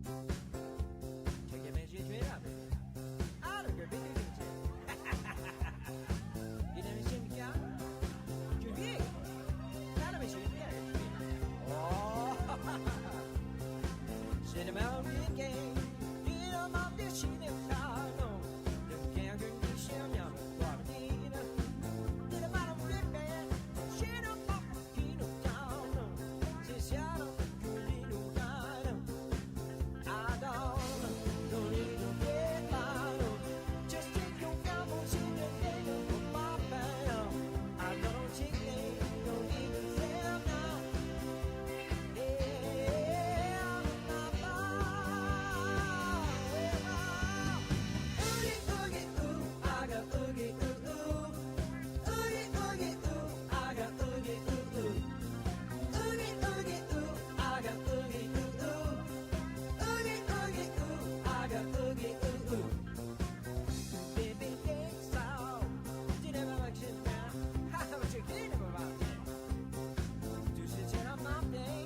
Check your man, shit, up. I don't care, big you never seen the car? You hear? None of it, oh, cinema game. You know, my dish in the car. No, the gang can be sharing your quality. Did a man of big man? She don't pop, he don't down. She's shadow, you little guy. I don't need to get mine. Just take your gambles in the day of my band. I don't take it, don't even sell now. Yeah, I'm not oogie, oogie, ooh, I got oogie, ooh, ooh. Oogie, oogie, ooh, I got oogie, ooh, ooh. Oogie, oogie, ooh, I got oogie, ooh, ooh. Oogie, oogie, ooh, I got oogie, ooh, ooh. Baby, it's all. Did ever like shit now? How much you get him about that? Do shit in a mom day.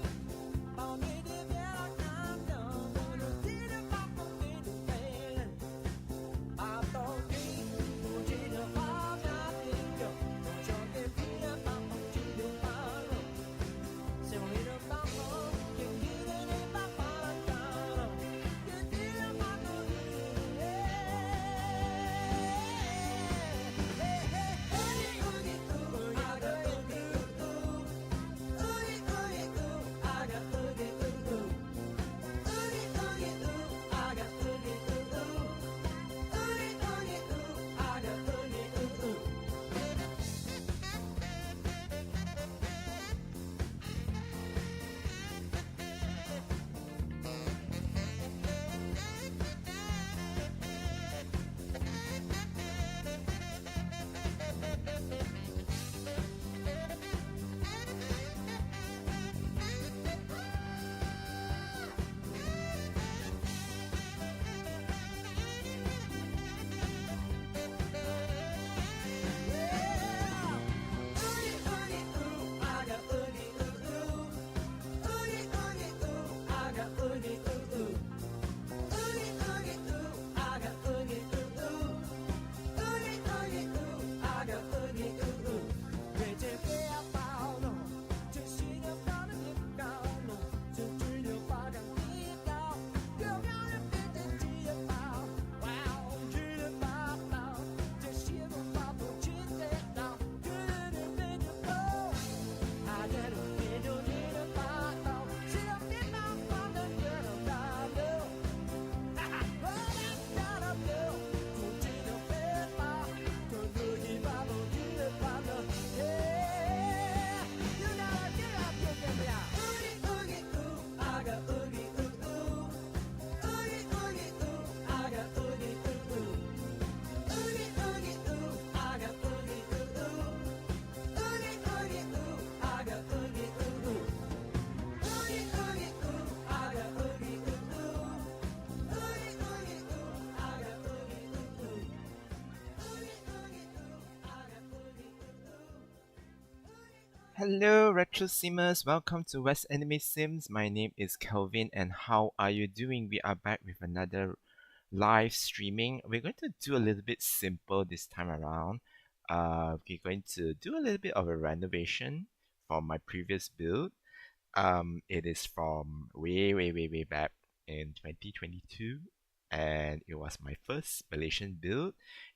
On me, did that I'm done. Did a pop up in the fan. I thought me, who did a pop nothing. Don't you get me a pop up to the bottom. Se volvió papo, que quiere de papá caro, que tira papo oogie, ooh, I got oogie, ooh, ooh. Oogie, oogie, ooh, I got oogie, ooh, ooh. Oogie, oogie, ooh, I got oogie, ooh, ooh. Oogie, oogie, ooh, I got oogie, ooh, ooh. Hello, Retro Simmers. Welcome to West Anime Sims. My name is Kelvin, and how are you doing? We are back with another live streaming. We're going to do a little bit simple this time around. We're going to do a little bit of a renovation from my previous build. It is from way back in 2022, and it was my first Malaysian build,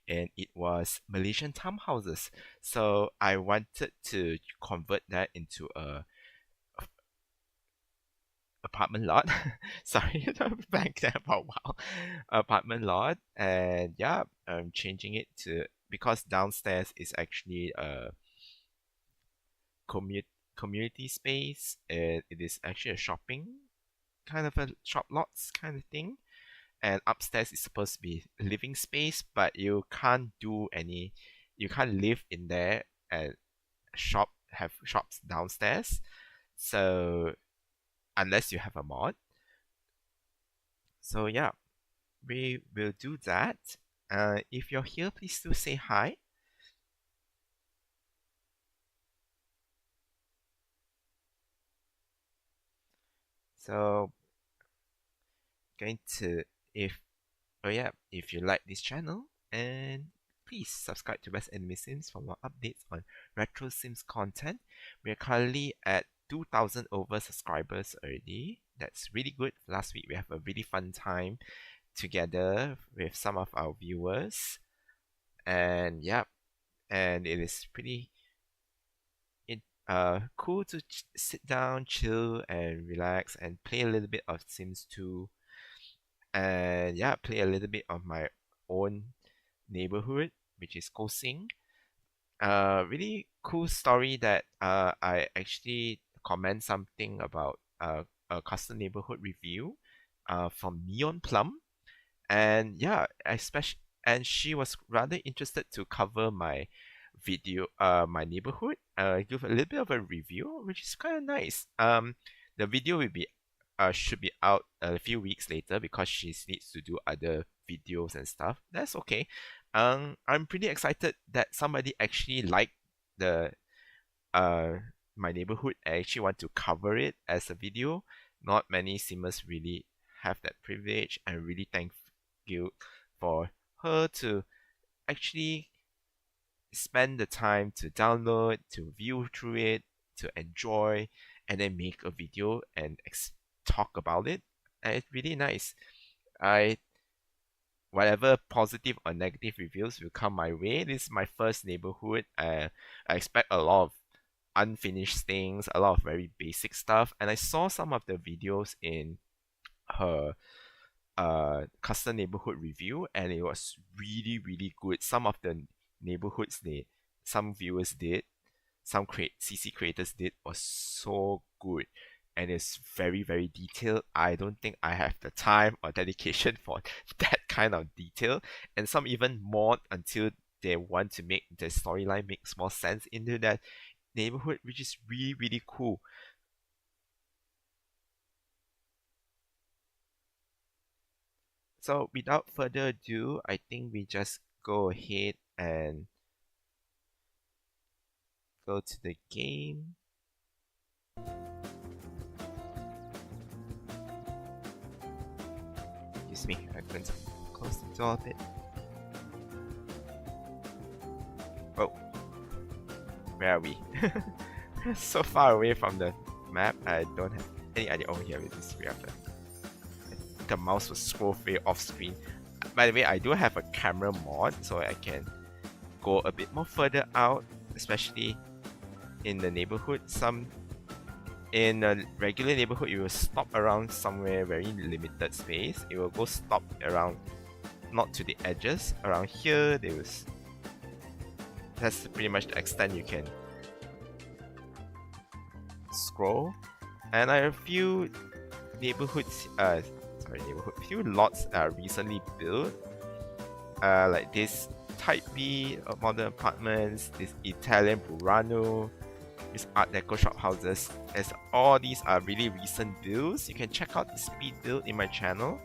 and it was Malaysian townhouses. So I wanted to convert that into a apartment lot. Sorry, back there for a while. Apartment lot, and yeah, I'm changing it to because downstairs is actually a commute community space. It is actually a shopping kind of a shop lots kind of thing, and upstairs is supposed to be living space, but you can't live in there and have shops downstairs. So unless you have a mod. So yeah, we will do that. If you're here, please do say hi. So going to if you like this channel, and please subscribe to West Enemy Sims for more updates on retro Sims content. We are currently at 2,000 over subscribers already. That's really good. Last week we have a really fun time together with some of our viewers, and and it is pretty cool to sit down, chill, and relax, and play a little bit of Sims 2, and play a little bit of my own neighborhood, which is Kosing. Really cool story that I actually comment something about a custom neighborhood review from Neon Plum, and especially, and she was rather interested to cover my video, my neighborhood, give a little bit of a review, which is kind of nice. The video will be should be out a few weeks later because she needs to do other videos and stuff. That's okay. I'm pretty excited that somebody actually liked the my neighborhood and actually want to cover it as a video. Not many simmers really have that privilege, and really thank you for her to actually spend the time to download, to view through it, to enjoy, and then make a video and talk about it. And it's really nice. Whatever positive or negative reviews will come my way. This is my first neighborhood. I expect a lot of unfinished things, a lot of very basic stuff. And I saw some of the videos in her custom neighborhood review, and it was really, really good. Some of the neighborhoods some viewers did, some CC creators did, was so good, and it's very, very detailed. I don't think I have the time or dedication for that kind of detail, and some even more until they want to make the storyline makes more sense into that neighborhood, which is really, really cool. So without further ado, I think we just go ahead and go to the game. Excuse me, I'm going to close the door a bit. Oh, where are we? So far away from the map, I don't have any idea. Oh, here it is. We have the mouse was scroll way off screen. By the way, I do have a camera mod, so I can go a bit more further out, especially in the neighborhood. In a regular neighborhood, you will stop around somewhere very limited space. It will go stop around, not to the edges. Around here, that's pretty much the extent you can scroll. And I have a few few lots are recently built, like this Type B modern apartments, this Italian Burano, this Art Deco Shophouses. As all these are really recent builds, you can check out the speed build in my channel.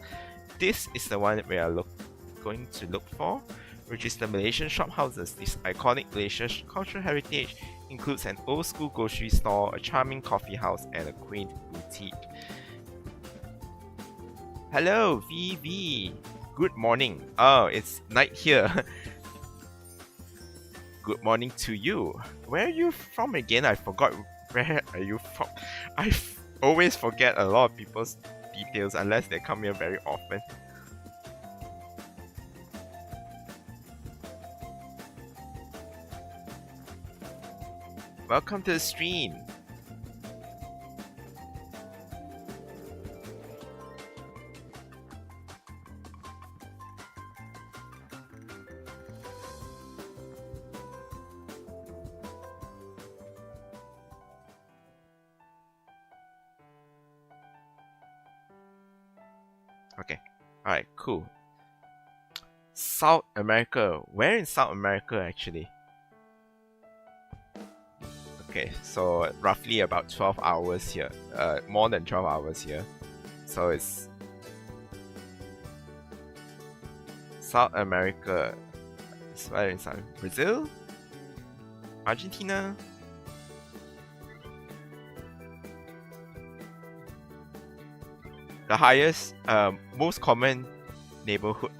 This is the one that we are going to look for, which is the Malaysian Shophouses. This iconic Malaysian cultural heritage includes an old school grocery store, a charming coffee house, and a quaint boutique. Hello, VV. Good morning. Oh, it's night here. Good morning to you. Where are you from again? I forgot. Where are you from? I always forget a lot of people's details unless they come here very often. Welcome to the stream. Okay. Alright, cool. South America. Where in South America actually? Okay, so roughly about 12 hours here. More than 12 hours here. So it's South America. It's where in South Brazil? Argentina? the highest, most common neighborhood.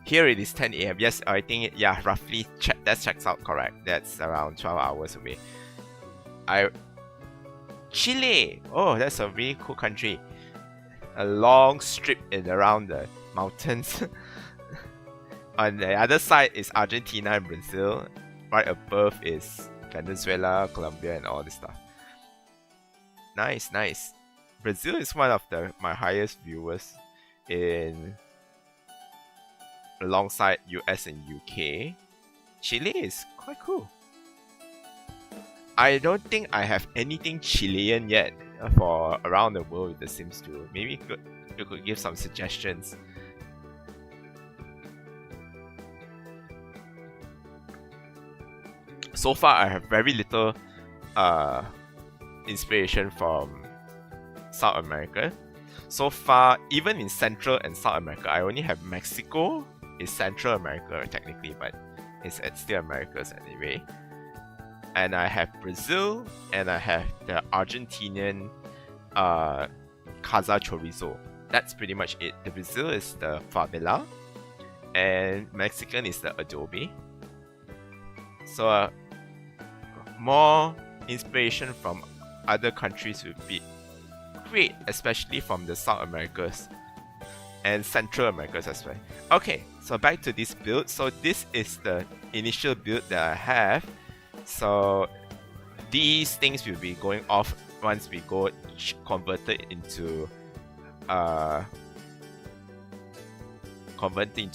Here it is 10 a.m. Yes, I think yeah, roughly that checks out correct. That's around 12 hours away. Chile. Oh, that's a really cool country. A long strip around the mountains. On the other side is Argentina and Brazil. Right above is Venezuela, Colombia, and all this stuff. Nice, nice. Brazil is one of my highest viewers in alongside US and UK. Chile is quite cool. I don't think I have anything Chilean yet for around the world with The Sims 2. Maybe you could give some suggestions. So far, I have very little inspiration from South America. So far, even in Central and South America, I only have Mexico. It's Central America technically, but it's still Americas anyway. And I have Brazil, and I have the Argentinian Casa Chorizo. That's pretty much it. The Brazil is the favela, and Mexican is the adobe. So more inspiration from other countries would be great, especially from the South Americas and Central Americas as well. Okay, so back to this build. So this is the initial build that I have. So these things will be going off once we go converted into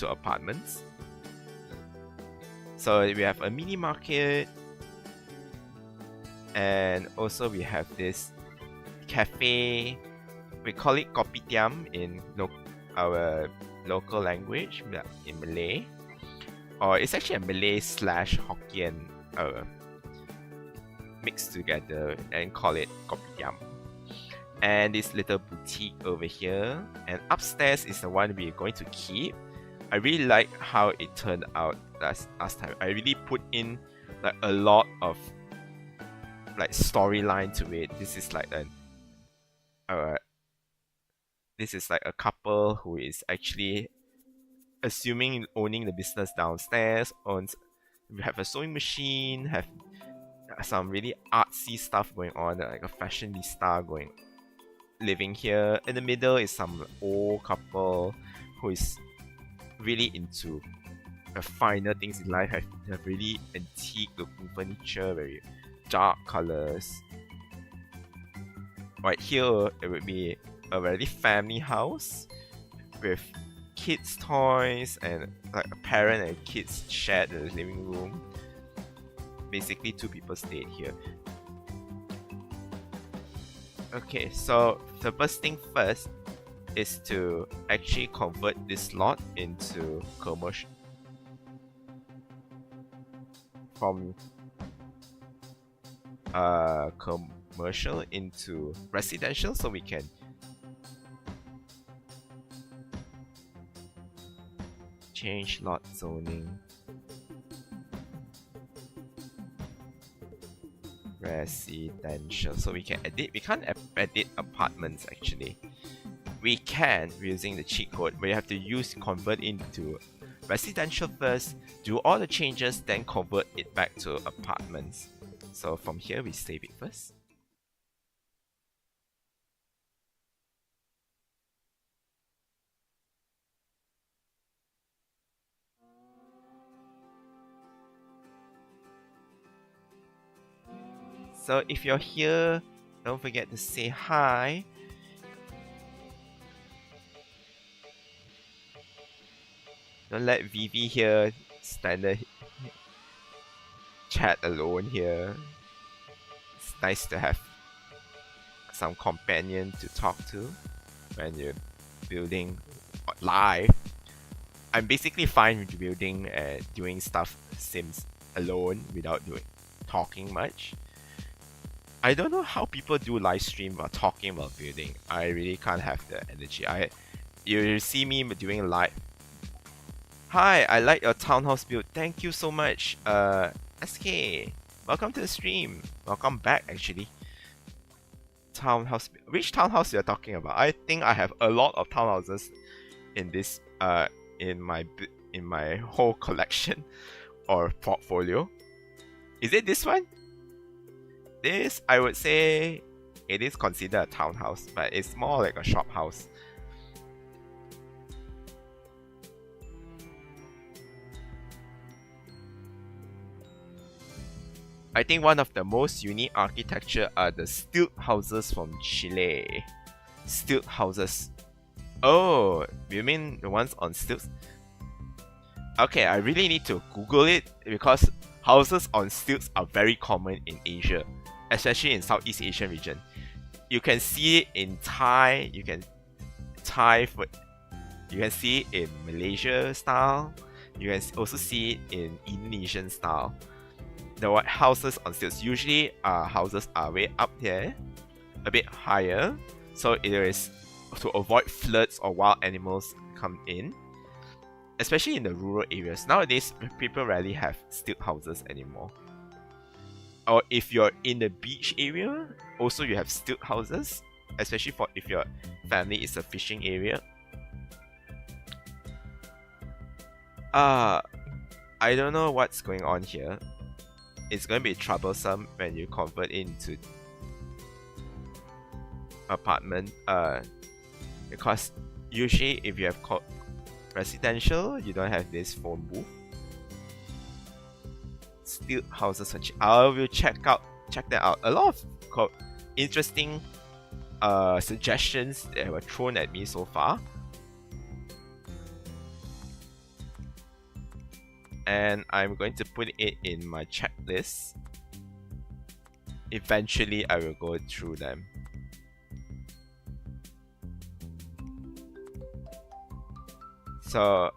apartments. So we have a mini market, and also we have this cafe. We call it kopitiam in our local language, in Malay, or it's actually a Malay / Hokkien mixed together and call it kopitiam. And this little boutique over here, and upstairs is the one we're going to keep. I really like how it turned out last time. I really put in like a lot of like storyline to it. This is like a couple who is actually assuming owning the business downstairs. We have a sewing machine, have some really artsy stuff going on, like a fashionista living here. In the middle is some old couple who is really into the finer things in life. Have really antique looking furniture, very dark colors. Right here, it would be a very family house with kids' toys, and like a parent and kids shared the living room. Basically, 2 people stayed here. Okay, so the first thing first is to actually convert this lot into commercial. From commercial into residential, so we can change lot zoning. Residential, so we can edit. We can't edit apartments actually. We can using the cheat code, but you have to convert into residential first, do all the changes, then convert it back to apartments. So from here we save it first. So if you're here, don't forget to say hi. Don't let Vivi here stand chat alone here. It's nice to have some companion to talk to when you're building live. I'm basically fine with building and doing stuff Sims alone without talking much. I don't know how people do live stream while talking while building. I really can't have the energy. You see me doing live. Hi, I like your townhouse build. Thank you so much. SK, welcome to the stream. Welcome back actually. townhouse. Which townhouse you're talking about? I think I have a lot of townhouses in this in my whole collection or portfolio. Is it this one? This, I would say it is considered a townhouse, but it's more like a shop house. I think one of the most unique architecture are the stilt houses from Chile. Stilt houses. Oh, you mean the ones on stilts? Okay, I really need to Google it because houses on stilts are very common in Asia, especially in Southeast Asian region. You can see it in Thai. You can see it in Malaysia style. You can also see it in Indonesian style. The houses on stilts usually houses are way up there, a bit higher, so it is to avoid floods or wild animals come in, especially in the rural areas. Nowadays, people rarely have stilt houses anymore. Or if you're in the beach area, also you have stilt houses, especially for if your family is a fishing area. I don't know what's going on here. It's going to be troublesome when you convert into apartment because usually if you have residential, you don't have this phone booth. Stilt houses, I will check that out. A lot of interesting suggestions that were thrown at me so far, and I'm going to put it in my checklist. Eventually I will go through them. So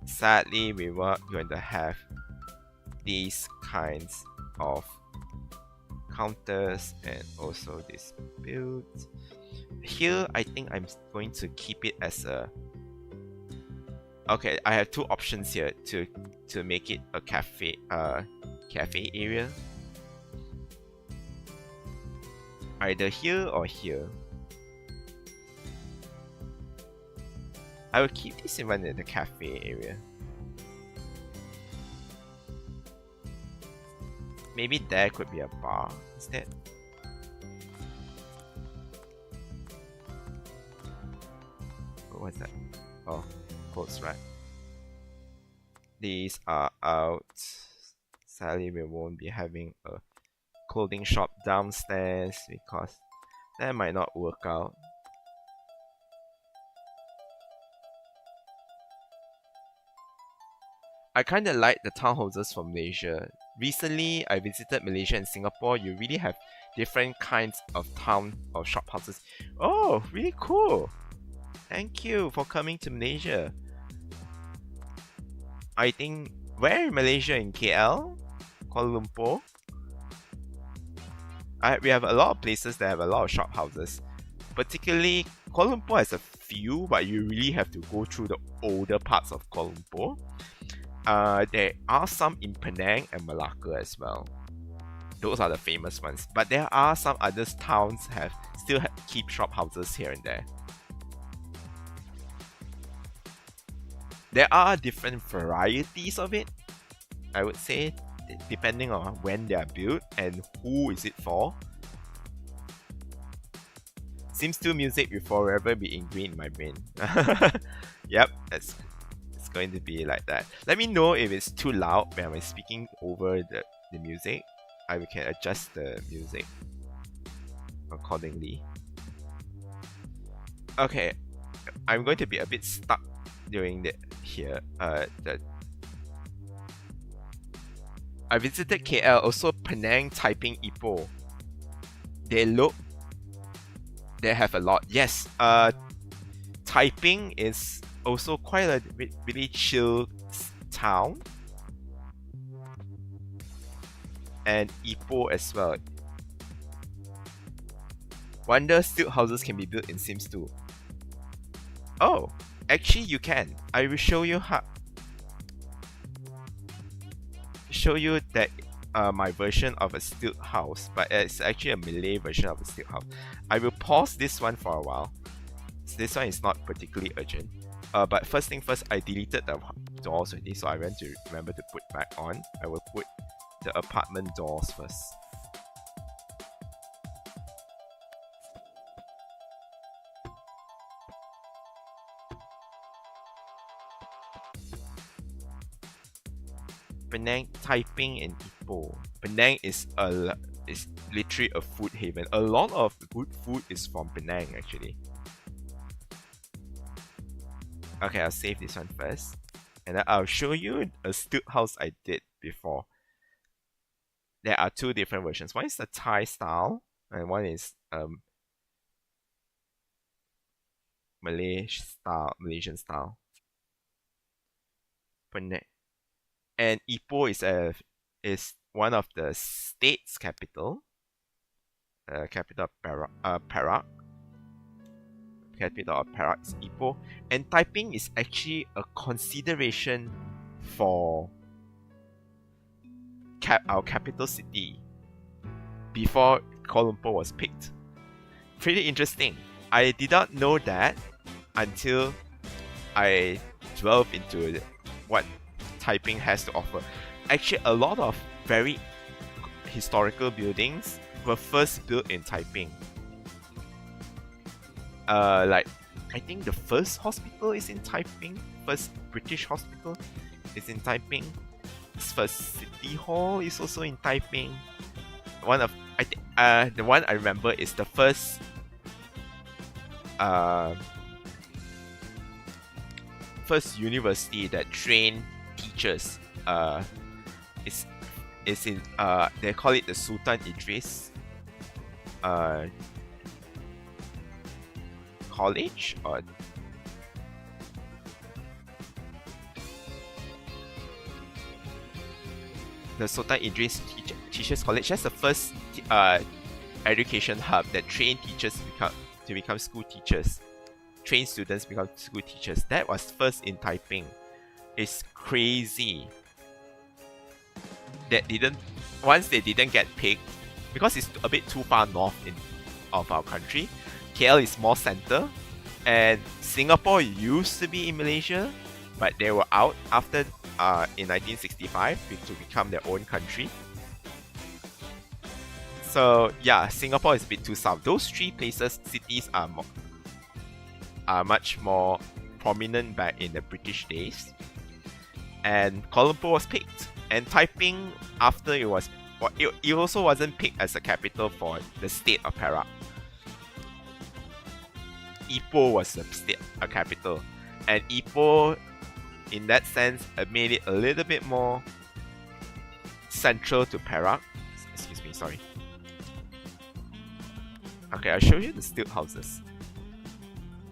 sadly we were going to have these kinds of counters and also this build. Here I think I'm going to keep it as a okay, I have two options here to make it a cafe area. Either here or here. I will keep this one in the cafe area. Maybe there could be a bar instead. What's that? Oh, clothes rack. These are out. Sadly, we won't be having a clothing shop downstairs because that might not work out. I kinda like the townhouses from Malaysia. Recently, I visited Malaysia and Singapore. You really have different kinds of town or shop houses. Oh, really cool! Thank you for coming to Malaysia. I think, where in Malaysia? In KL? Kuala Lumpur? We have a lot of places that have a lot of shop houses. Particularly, Kuala Lumpur has a few, but you really have to go through the older parts of Kuala Lumpur. There are some in Penang and Malacca as well. Those are the famous ones. But there are some other towns still keep shop houses here and there. There are different varieties of it, I would say, depending on when they are built and who is it for. Sims 2 music will forever be ingrained in my brain. Yep, it's going to be like that. Let me know if it's too loud when I'm speaking over the music. I can adjust the music accordingly. Okay, I'm going to be a bit stuck during here. I visited KL, also Penang, Taiping, Ipoh. They have a lot. Yes, Taiping is also quite a really chill town, and Ipoh as well. Wonder stilt houses can be built in Sims 2. Oh, actually you can. I will show you that my version of a stilt house, but it's actually a Malay version of a stilt house. I will pause this one for a while. This one is not particularly urgent. But first thing first, I deleted the doors already, so I went to remember to put back on. I will put the apartment doors first. Penang, Taiping, and Ipoh. Penang is literally a food haven. A lot of good food is from Penang actually. Okay, I'll save this one first, and then I'll show you a stilt house I did before. There are two different versions. One is the Thai style, and one is Malaysian style. Penang. And Ipoh is one of the state's capital. Capital of Perak. Capital of Perak is Ipoh. And Taiping is actually a consideration for our capital city before Kuala Lumpur was picked. Pretty interesting. I did not know that until I delved into what Taiping has to offer. Actually, a lot of very historical buildings were first built in Taiping. Like, I think the first hospital is in Taiping. First British hospital is in Taiping. First City Hall is also in Taiping. The one I remember is the first university that trained teachers. Is in they call it the Sultan Idris College, or the Sultan Idris Teachers College. That's the first education hub that trained teachers to become school teachers. Train students become school teachers. That was first in Taiping. It's crazy that once they didn't get picked, because it's a bit too far north of our country. KL is more center, and Singapore used to be in Malaysia, but they were out after in 1965 to become their own country. So yeah, Singapore is a bit too south. Those three cities are much more prominent back in the British days. And Kuala Lumpur was picked. And Taiping, after it also wasn't picked as a capital for the state of Perak. Ipoh was a capital. And Ipoh, in that sense, made it a little bit more central to Perak. Excuse me, sorry. Okay, I'll show you the stilt houses.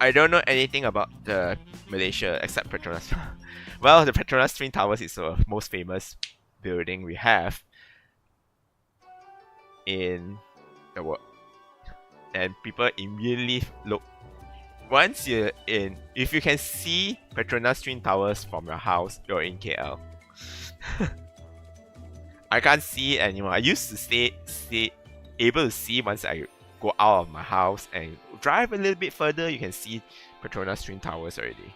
I don't know anything about the Malaysia except Petronas. Well, the Petronas Twin Towers is the most famous building we have in the world. And people immediately look. Once you're in, if you can see Petronas Twin Towers from your house, you're in KL. I can't see it anymore. I used to stay able to see once I go out of my house and drive a little bit further, you can see Petronas Twin Towers already.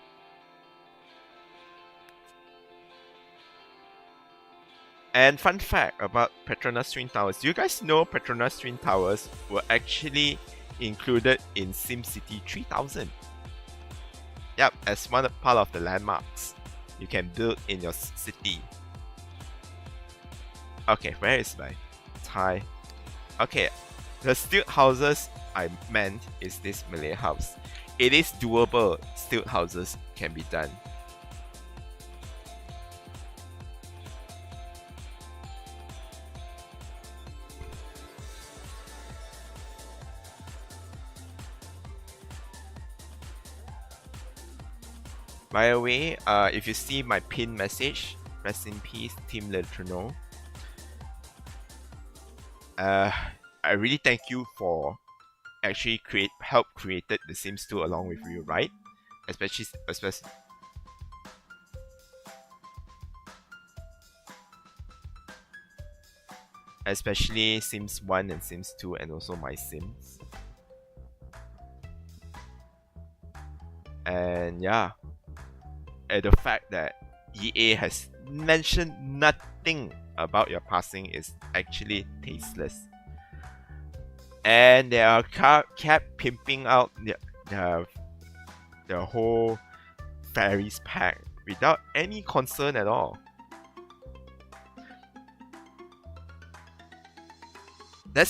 And fun fact about Petronas Twin Towers, do you guys know Petronas Twin Towers were actually included in SimCity 3000? Yep, as part of the landmarks you can build in your city. Okay, where is my Thai? Okay, the stilt houses I meant is this Malay house. It is doable. Stilt houses can be done. By the way, if you see my pinned message, rest in peace, Team Letrono. I really thank you for actually help created The Sims 2 along with you, right? Especially especially Sims 1 and Sims 2 and also my Sims. And yeah, and the fact that EA has mentioned nothing about your passing is actually tasteless. And they are kept pimping out the whole fairies pack without any concern at all. That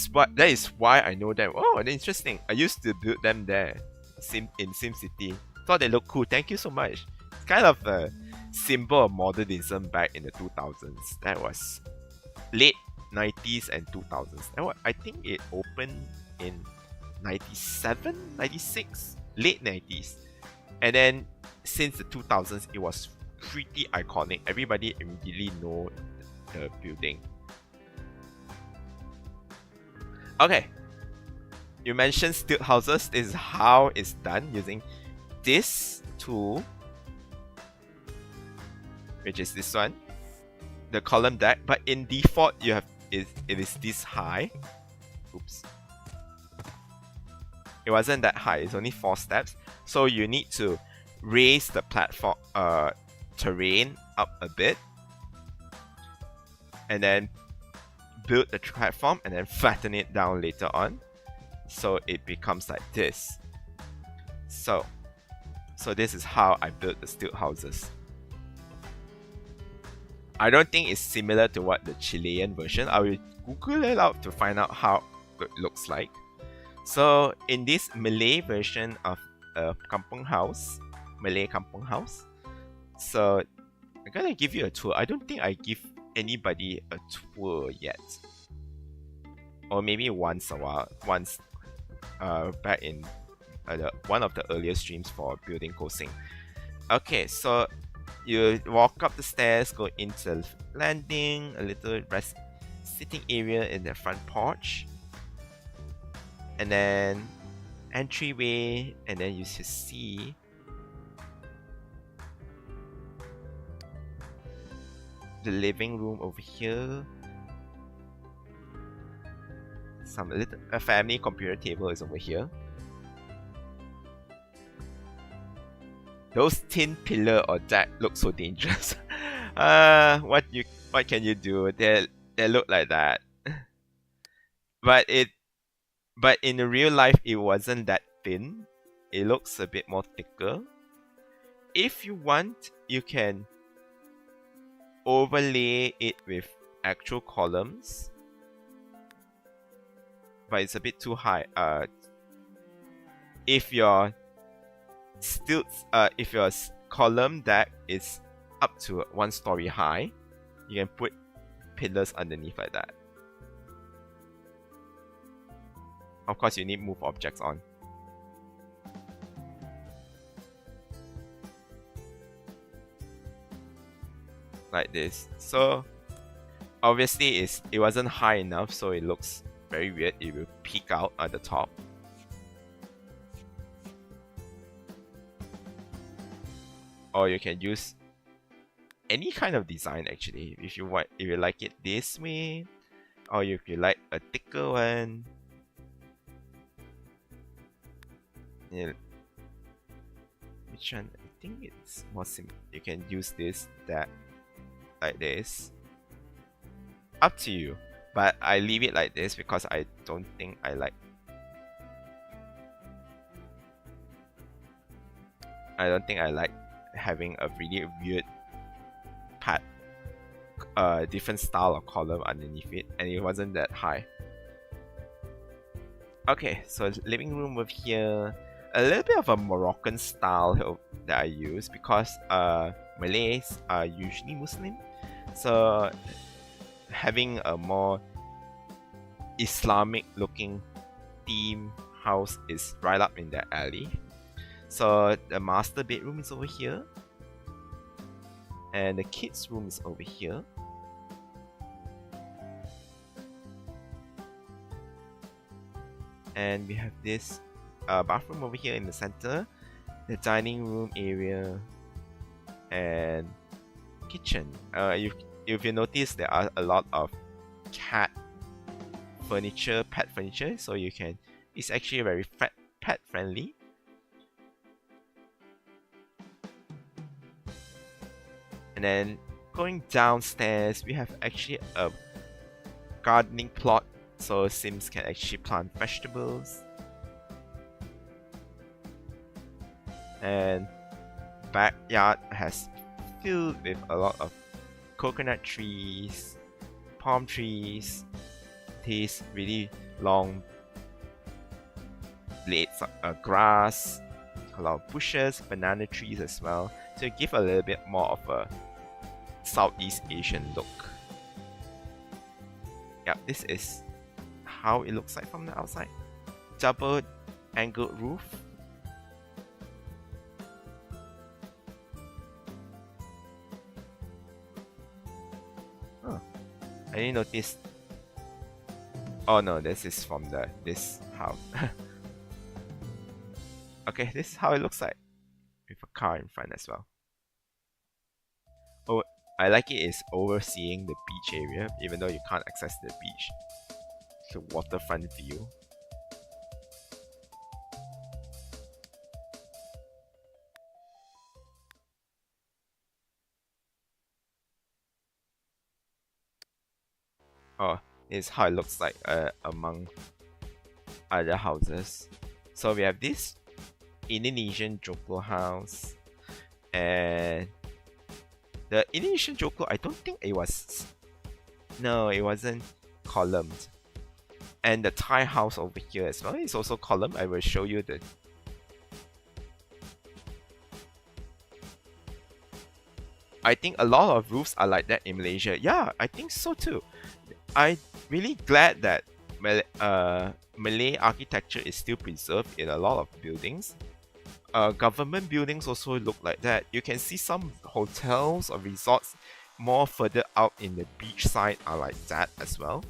is why I know them. Oh, interesting. I used to build them there in SimCity. Thought they look cool. Thank you so much. It's kind of a symbol of modernism back in the 2000s. That was late 90s and 2000s. I think it opened in 97, 96, late 90s. And then since the 2000s, it was pretty iconic. Everybody immediately know the building. Okay, you mentioned stilt houses. This is how it's done using this tool, which is this one, the column deck. But in default, it is this high. Oops, it wasn't that high. It's only 4 steps, so you need to raise the platform terrain up a bit, and then build the platform and then flatten it down later on, so it becomes like this. So this is how I built the stilt houses. I don't think it's similar to what the Chilean version. I will Google it out to find out how it looks like. So in this Malay version of a kampung house, Malay kampung house, so I'm gonna give you a tour. I don't think I give anybody a tour yet, or maybe once back in one of the earlier streams for building Kosing. Okay, so you walk up the stairs, go into the landing, a little sitting area in the front porch, and then entryway, and then you should see the living room over here. A family computer table is over here. Those tin pillar or that look so dangerous. What can you do? They look like that. But in real life it wasn't that thin. It looks a bit more thicker. If you want, you can overlay it with actual columns, but it's a bit too high. If your column deck is up to 1 story high, you can put pillars underneath like that. Of course, you need move objects on. Like this. So obviously it wasn't high enough, so it looks very weird. It will peek out at the top. Or you can use any kind of design actually. If you like it this way, or if you like a thicker one. Yeah. Which one? I think it's more simple. You can use this, that, like this. Up to you. But I leave it like this because I don't think I like having a really weird different style of column underneath it, and it wasn't that high. Okay, so living room over here, a little bit of a Moroccan style that I use because Malays are usually Muslim, so having a more Islamic looking theme house is right up in that alley. So the master bedroom is over here, and the kids room is over here. And we have this bathroom over here in the center, the dining room area, and kitchen. If you notice, there are a lot of cat furniture, pet furniture, so you can. It's actually very pet friendly. And then going downstairs, we have actually a gardening plot, so Sims can actually plant vegetables. And backyard has filled with a lot of coconut trees, palm trees, these really long blades of grass, a lot of bushes, banana trees as well, to give a little bit more of a Southeast Asian look. Yeah, this is how it looks like from the outside. Double angled roof. Oh, I didn't notice. Oh no, this is from this house. Okay, this is how it looks like with a car in front as well. Oh, I like it's overseeing the beach area, even though you can't access the beach. The waterfront view. Oh, this is how it looks like among other houses. So we have this Indonesian Joglo house, and the Indonesian Joglo, I don't think it was. No, it wasn't columned. And the Thai house over here as well is also column. I will show you the. I think a lot of roofs are like that in Malaysia. Yeah, I think so too. I'm really glad that Malay architecture is still preserved in a lot of buildings. Government buildings also look like that. You can see some hotels or resorts more further out in the beach side are like that as well.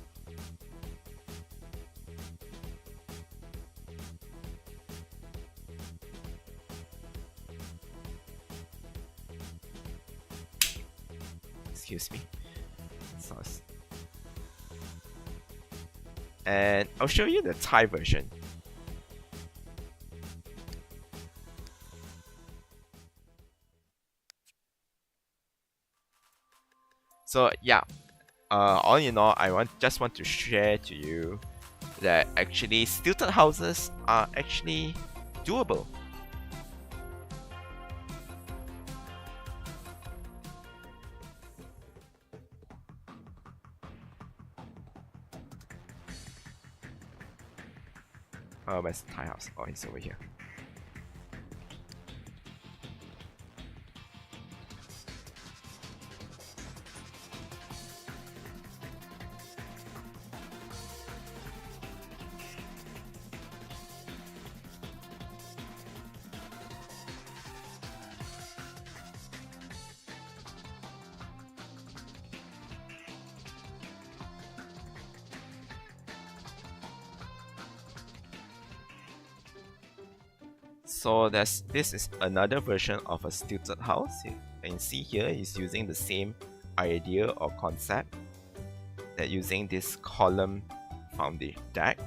Excuse me. Sauce. And I'll show you the Thai version. So yeah, all in all, I just want to share to you that actually stilted houses are actually doable. Oh, where's the Thai house? Oh, it's over here. So this is another version of a stilted house. You can see here is using the same idea or concept that using this column foundation deck.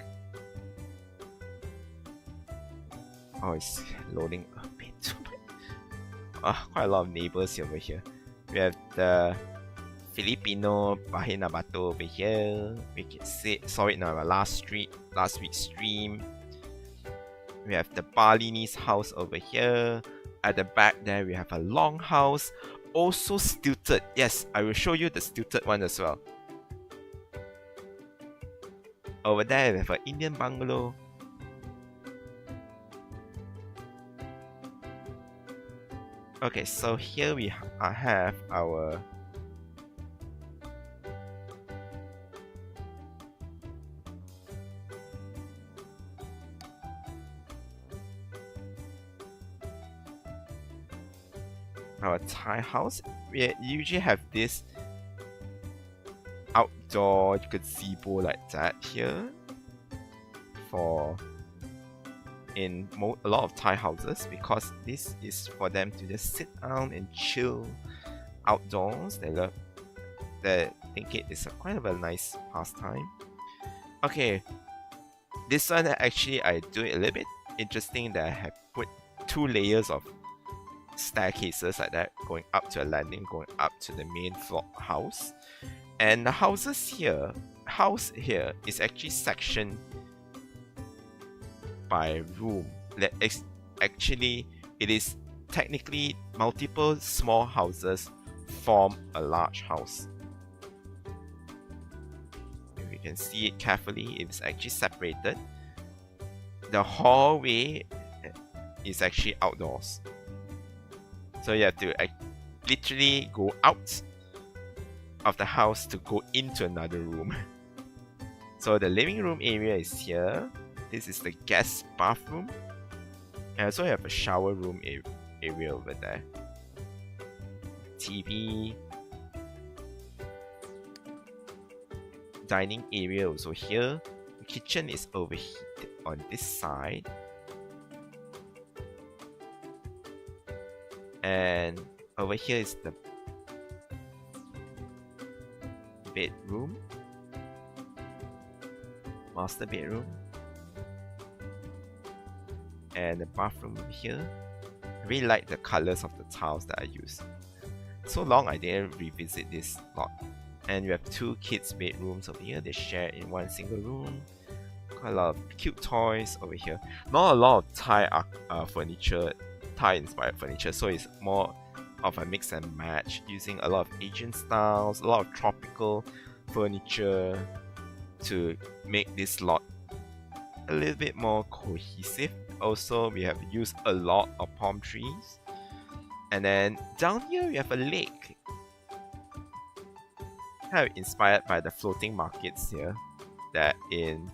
Oh, it's loading a bit too much. Quite a lot of neighbors over here. We have the Filipino Bahay Nabato over here. We can see, saw it in our last week's stream. We have the Balinese house over here. At the back there, we have a long house, also stilted. Yes, I will show you the stilted one as well. Over there, we have an Indian bungalow. Okay, so here we have our Thai house. We usually have this outdoor gazebo like that here for in a lot of Thai houses, because this is for them to just sit down and chill outdoors. They think it is quite of a nice pastime. Okay, this one actually I do it a little bit interesting that I have put 2 layers of staircases like that, going up to a landing, going up to the main floor house. And the house here is actually sectioned by room. Actually, it is technically multiple small houses form a large house. If you can see it carefully, it's actually separated. The hallway is actually outdoors. So you have to literally go out of the house to go into another room. So the living room area is here. This is the guest bathroom. And also have a shower room area over there. TV. Dining area also here. The kitchen is over here on this side. And over here is the bedroom. Master bedroom. And the bathroom over here. I really like the colors of the tiles that I use. So long I didn't revisit this lot. And we have 2 kids' bedrooms over here. They share in one single room. Quite a lot of cute toys over here. Not a lot of Thai furniture, Thai-inspired furniture. So it's more of a mix and match, using a lot of Asian styles, a lot of tropical furniture to make this lot a little bit more cohesive. Also, we have used a lot of palm trees. And then down here we have a lake. Kind of inspired by the floating markets here that in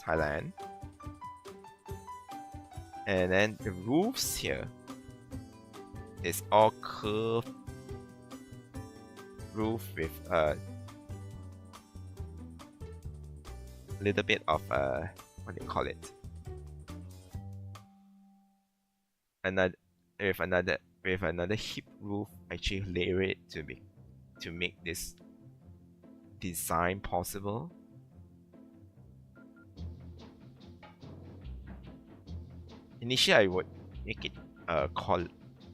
Thailand. And then the roofs here is all curved roof with a little bit of what do you call it? With another hip roof, actually layer it to make this design possible. Initially, I would make it called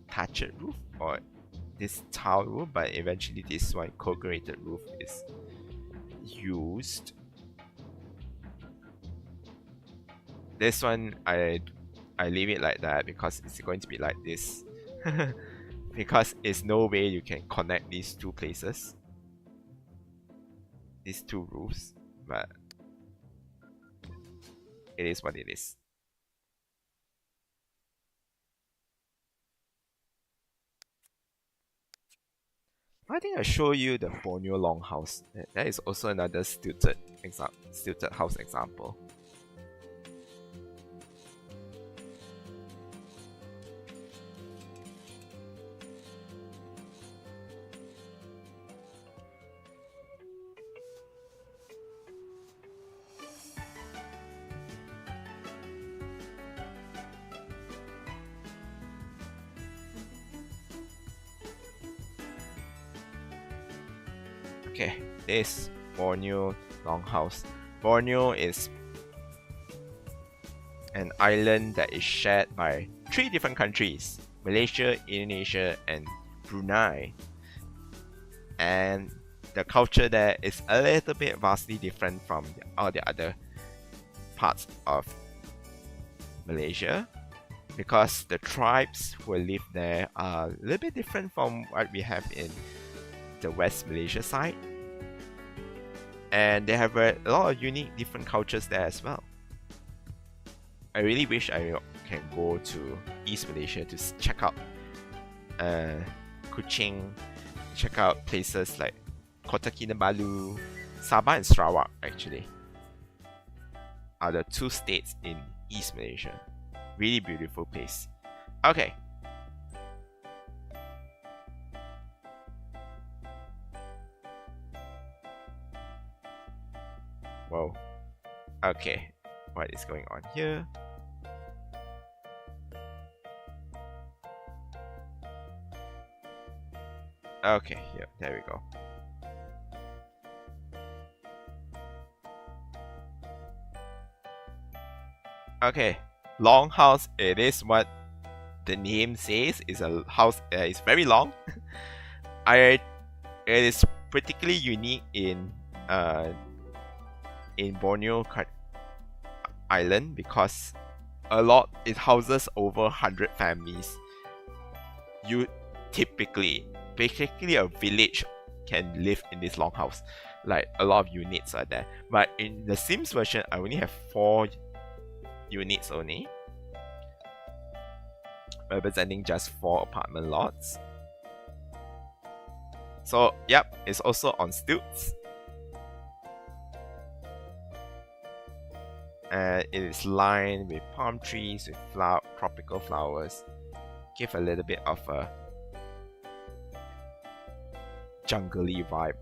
thatched roof or this tile roof, but eventually this one corrugated roof is used. This one I leave it like that because it's going to be like this. Because there's no way you can connect these 2 places. These 2 roofs. But it is what it is. I think I show you the Borneo Longhouse. That is also another stilted house example. Okay, this Borneo Longhouse. Borneo is an island that is shared by 3 different countries: Malaysia, Indonesia, and Brunei. And the culture there is a little bit vastly different from all the other parts of Malaysia, because the tribes who live there are a little bit different from what we have in the West Malaysia side. And they have a lot of unique different cultures there as well. I really wish I can go to East Malaysia to check out Kuching, check out places like Kota Kinabalu, Sabah and Sarawak actually are the 2 states in East Malaysia. Really beautiful place. Okay. Whoa. Okay. What is going on here? Okay, yeah, there we go. Okay, longhouse. It is what the name says. Is a house. It's very long. It is particularly unique in Borneo Island because it houses over 100 families. You basically a village can live in this longhouse. Like a lot of units are there. But in the Sims version, I only have 4 units only, representing just 4 apartment lots. So yep, it's also on stilts. And it is lined with palm trees with tropical flowers. Give a little bit of a jungly vibe.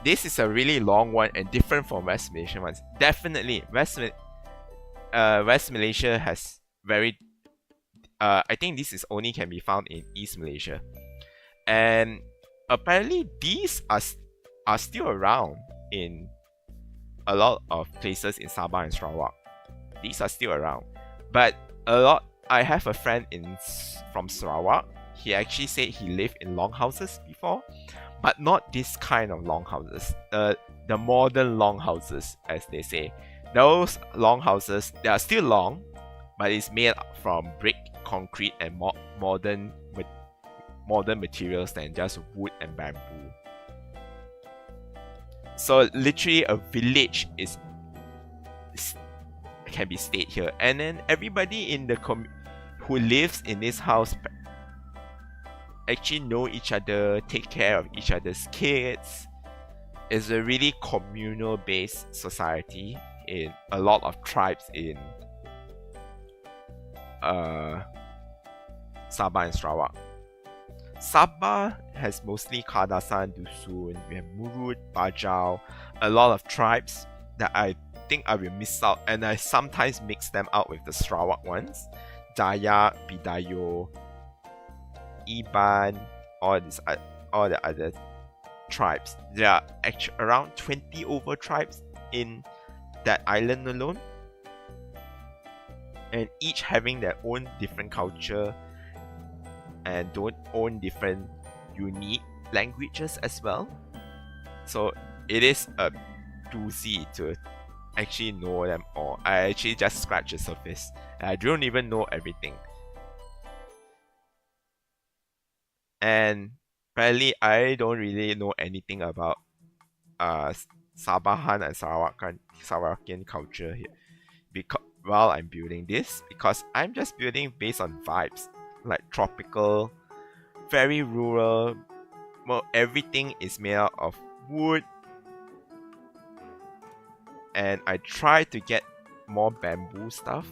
This is a really long one and different from West Malaysian ones. Definitely, West Malaysia has very. I think this is only can be found in East Malaysia, and apparently these are still around in a lot of places in Sabah and Sarawak. These are still around, but I have a friend from Sarawak. He actually said he lived in longhouses before, but not this kind of longhouses. The modern longhouses, as they say. Those longhouses, they are still long, but it's made from brick, concrete, and modern materials than just wood and bamboo. So literally, a village can be stayed here, and then everybody in the who lives in this house actually know each other, take care of each other's kids. It's a really communal based society in a lot of tribes in Sabah and Sarawak. Sabah has mostly Kadasan, Dusun, we have Murut, Bajau, a lot of tribes that I think I will miss out, and I sometimes mix them out with the Sarawak ones. Dayak, Bidayo, Iban, all the other tribes. There are actually around 20 over tribes in that island alone, and each having their own different culture and own different unique languages as well. So it is a doozy to actually know them all. I actually just scratch the surface. I don't even know everything. And apparently I don't really know anything about Sabahan and Sarawakian culture here. While I'm building this, because I'm just building based on vibes, like tropical, very rural. Well, everything is made out of wood, and I try to get more bamboo stuff.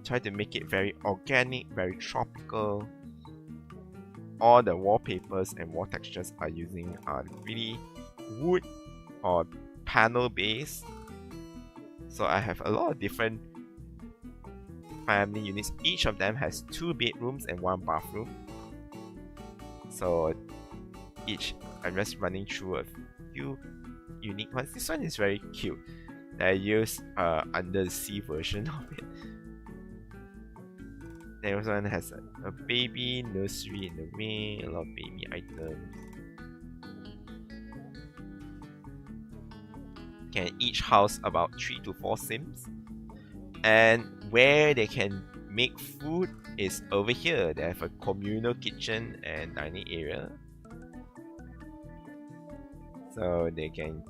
Try to make it very organic, very tropical. All the wallpapers and wall textures are using really wood or panel based. So I have a lot of different family units. Each of them has 2 bedrooms and 1 bathroom. So I'm just running through a few unique ones. This one is very cute. I use under the sea version of it. This one has a baby nursery in the way, a lot of baby items. Can each house about 3 to 4 Sims. And where they can make food is over here. They have a communal kitchen and dining area. So they can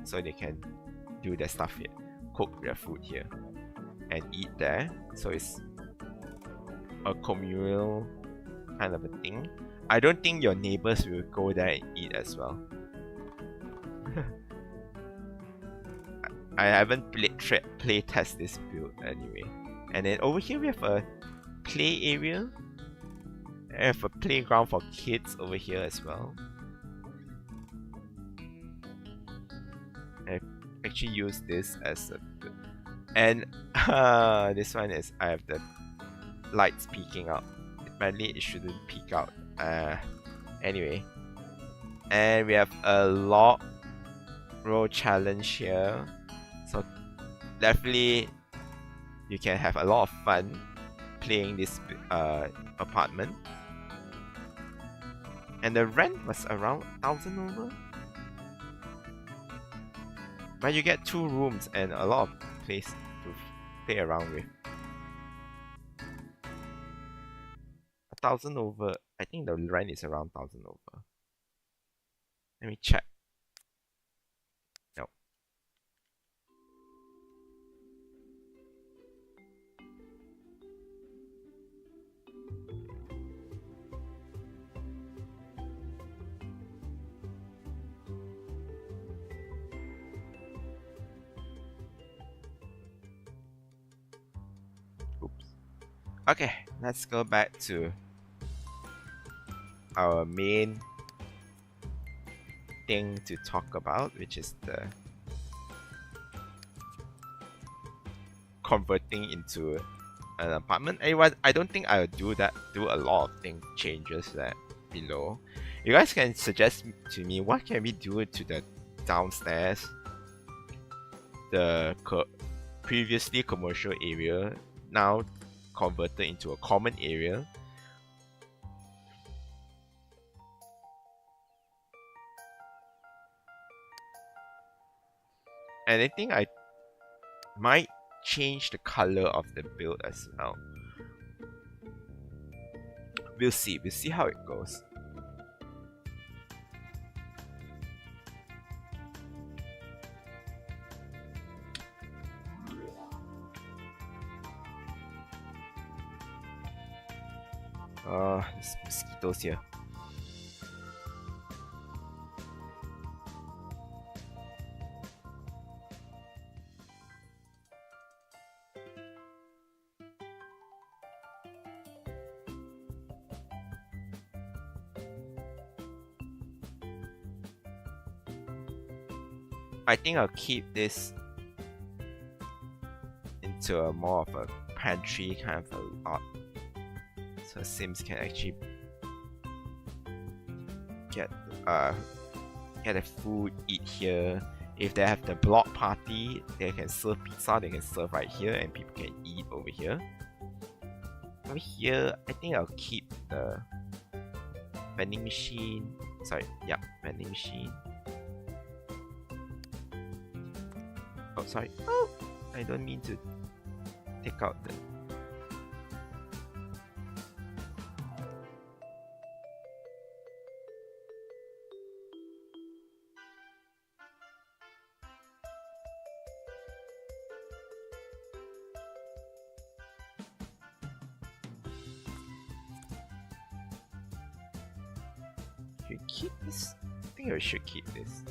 so they can do their stuff here. Cook their food here and eat there. So it's a communal kind of a thing. I don't think your neighbors will go there and eat as well. I haven't play test this build anyway. And then over here we have a play area. I have a playground for kids over here as well. actually use this as a, and this one is I have the lights peeking out. Apparently it shouldn't peek out. Anyway, and we have a log roll challenge here, so definitely you can have a lot of fun playing this apartment. And the rent was around 1,000 over. But you get 2 rooms and a lot of place to play around with. 1,000 over. I think the rent is around 1,000 over. Let me check. No. Oops. Okay, let's go back to our main thing to talk about, which is the converting into an apartment. Anyway, I don't think I'll do a lot of changes that below. You guys can suggest to me what can we do to the downstairs, the previously commercial area, now converted into a common area. And I think I might change the color of the build as well. We'll see how it goes. There's mosquitoes here. I think I'll keep this into a more of a pantry kind of a lot, so Sims can actually get the food, eat here. If they have the block party, they can serve pizza. They can serve right here, and people can eat over here. Over here, I think I'll keep the vending machine. Sorry, yeah, vending machine. Oh, sorry. Oh, I don't mean to take out the. Should we keep this? I think I should keep this.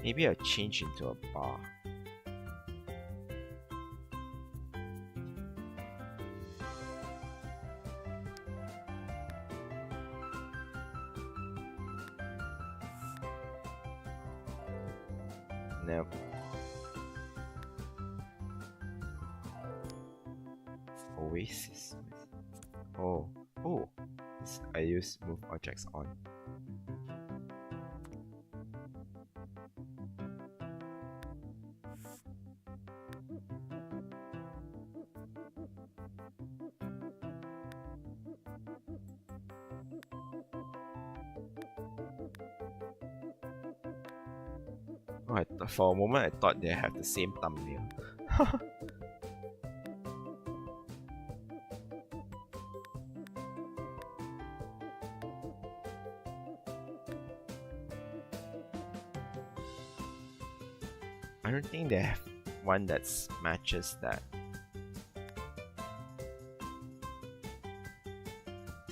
Maybe I'll change into a bar. No. Oasis. Oh. I use move objects on. For a moment, I thought they have the same thumbnail. I don't think they have one that matches that.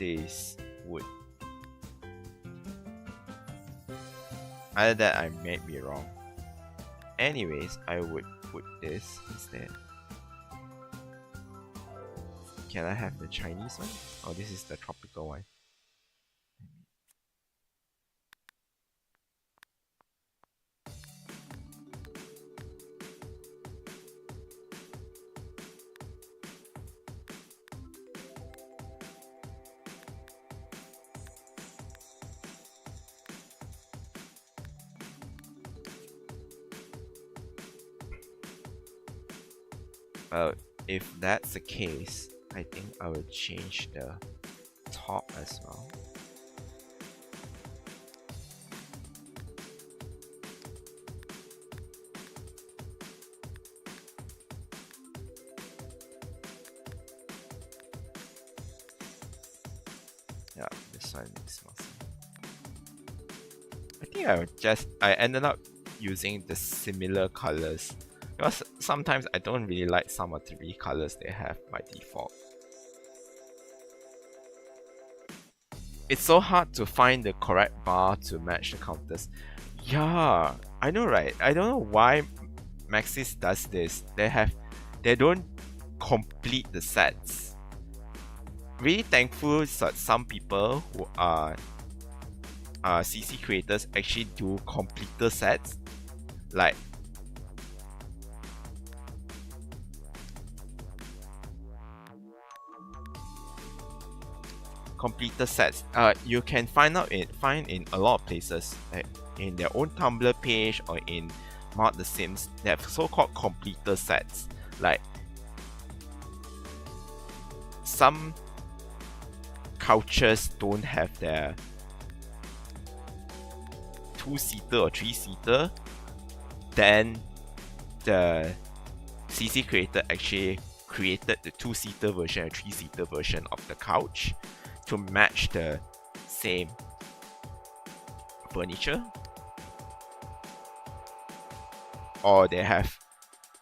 this wood. Either that I may be wrong. Anyways, I would put this instead. Can I have the Chinese one? Oh, this is the tropical one. If that's the case, I think I will change the top as well. Yeah, this one makes more sense. I think I ended up using the similar colors because sometimes I don't really like some of the colors they have by default. It's so hard to find the correct bar to match the counters. Yeah, I know, right? I don't know why Maxis does this. They don't complete the sets. Really thankful that some people who are CC creators actually do completer sets, like completer sets. You can find in a lot of places, like in their own Tumblr page or in Mod the Sims. They have so-called completer sets. Like some cultures don't have their 2-seater or 3-seater, then the CC creator actually created the 2-seater version and 3-seater version of the couch to match the same furniture. Or they have,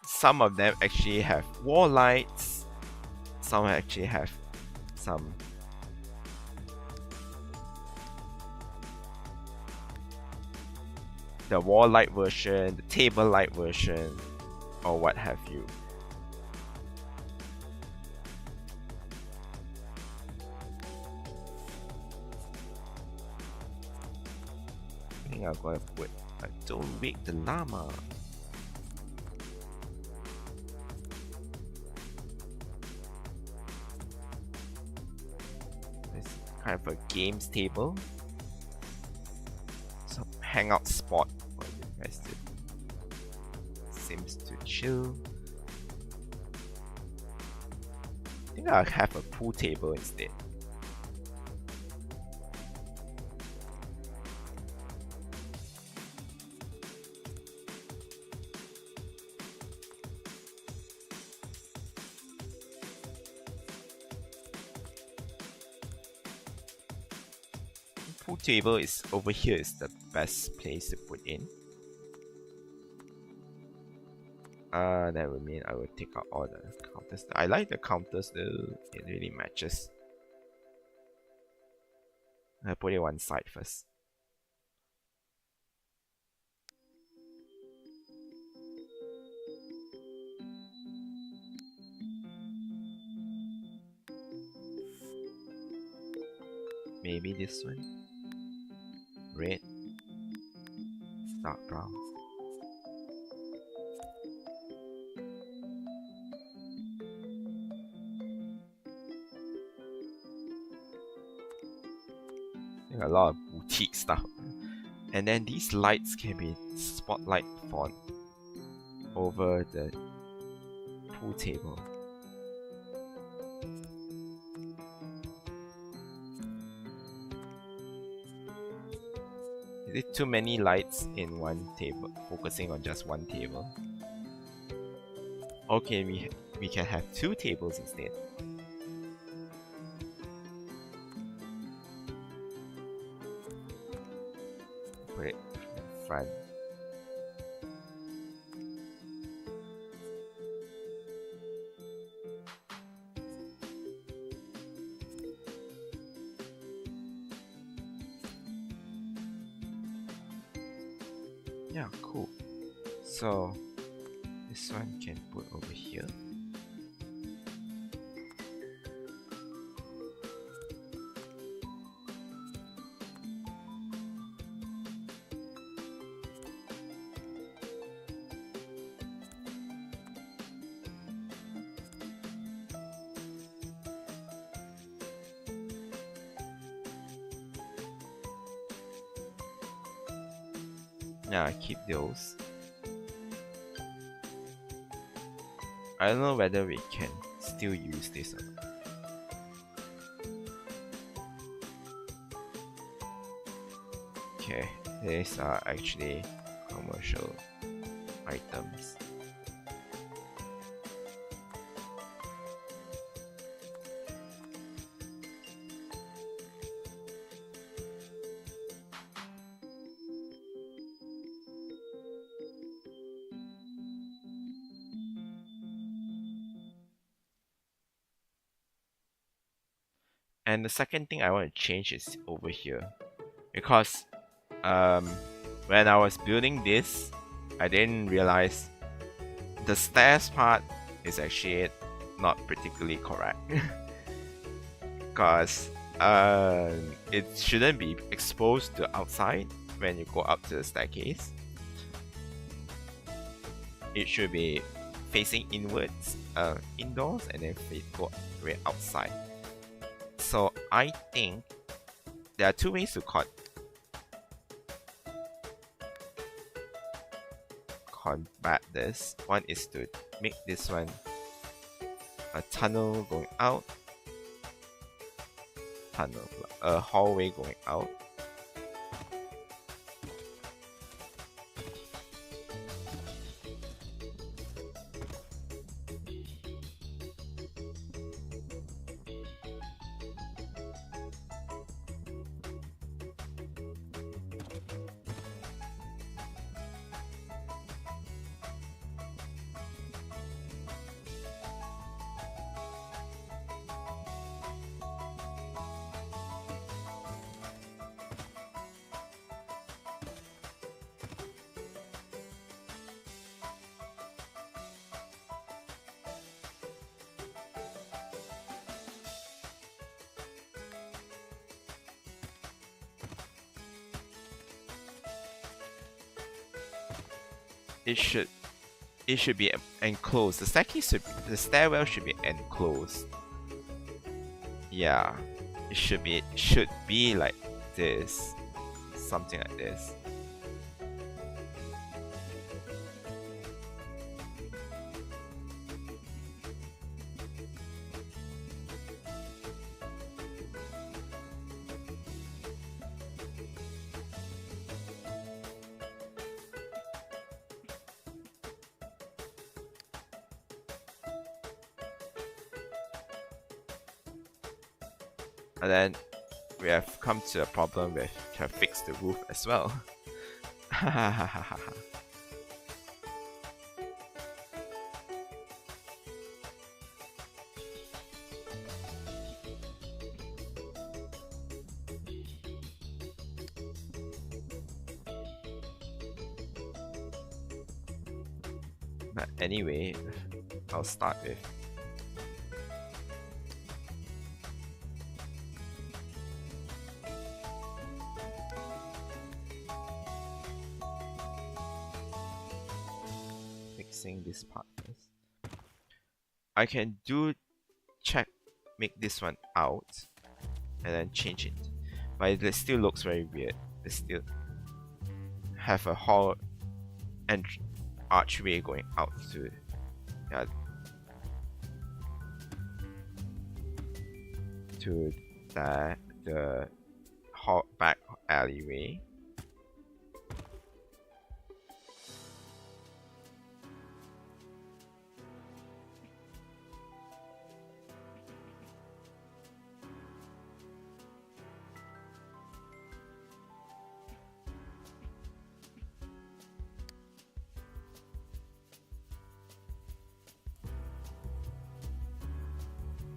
some of them actually have wall lights, some actually have some the wall light version, the table light version, or what have you. I think I'm gonna put Don't Wake the Llama. It's kind of a games table. Some hangout spot for you guys to Sims to chill. I think I'll have a pool table instead. Pool table is over here is the best place to put in. That would mean I will take out all the counters. I like the counters though, it really matches. I put it one side first. Maybe this one. Red. Dark brown. A lot of boutique stuff. And then these lights can be spotlight font over the pool table. Is it too many lights in one table, focusing on just one table? Okay, we can have 2 tables instead. Put it in front. Yeah, cool. So this one can put over here. Yeah, keep those. I don't know whether we can still use this or not. Okay, these are actually commercial items. And the second thing I want to change is over here, because um, when I was building this, I didn't realize the stairs part is actually not particularly correct. Because it shouldn't be exposed to outside when you go up to the staircase. It should be facing inwards, indoors, and then go way outside. So I think there are two ways to combat this. One is to make this one a tunnel going out, a hallway going out. It should be enclosed. The stairwell should be enclosed. Yeah, it should be like this, something like this. And then we have come to a problem with to fix the roof as well. But anyway, I'll start with fixing this part first. I can make this one out and then change it, but it still looks very weird. It still have a hall and archway going out to the back alleyway.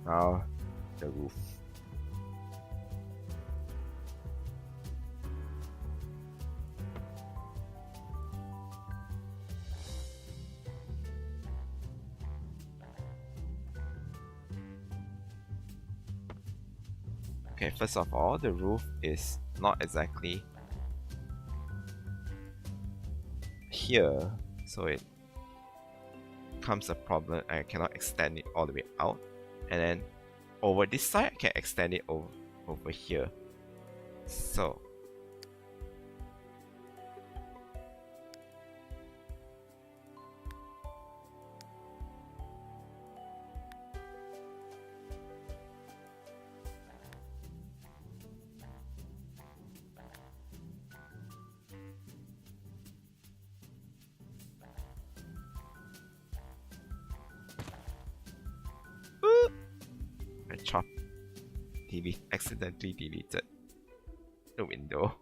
Now the roof. Okay, first of all, the roof is not exactly here, so it becomes a problem. I cannot extend it all the way out, and then over this side I can extend it over here. So I accidentally deleted the window.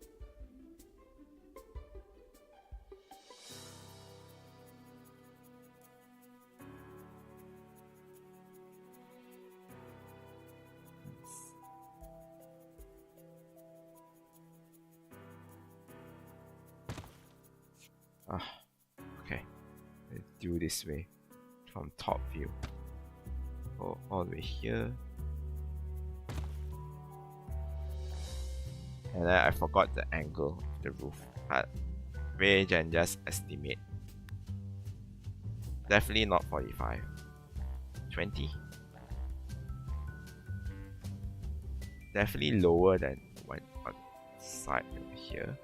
Okay. Let's do this way from top view. Go all the way here. And then I forgot the angle of the roof. But range and just estimate. Definitely not 45. 20. Definitely lower than one on the side over here.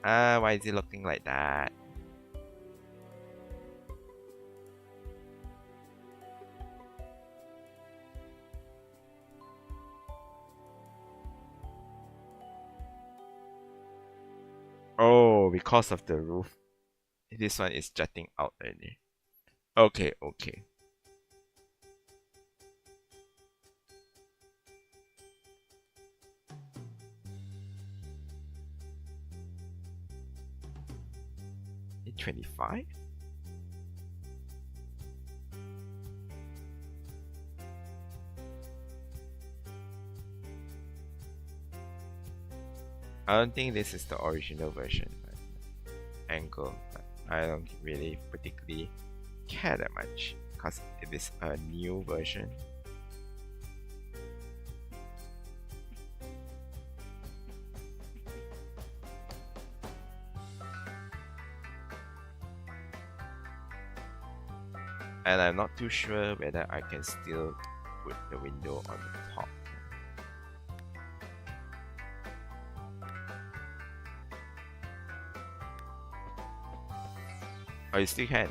Why is it looking like that? Oh, because of the roof. This one is jutting out already. Okay, okay. In 25? I don't think this is the original version. Angle, but I don't really particularly care that much because it is a new version. And I'm not too sure whether I can still put the window on the top. Oh, you still can.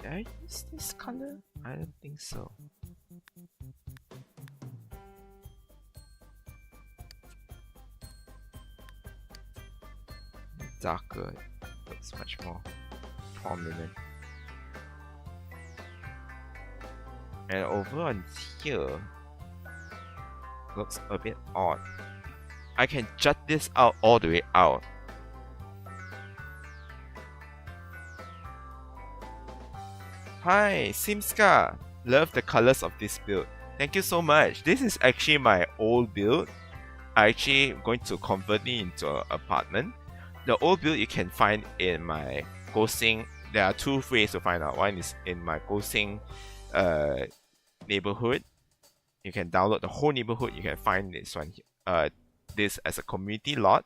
Did I use this color? I don't think so. Darker, looks much more prominent. And over on here, looks a bit odd. I can jut this out all the way out. Hi, Simska! Love the colors of this build. Thank you so much. This is actually my old build. I actually going to convert it into an apartment. The old build you can find in my Gosing. There are two ways to find out. One is in my Gosing neighborhood. You can download the whole neighborhood. You can find this one, this as a community lot,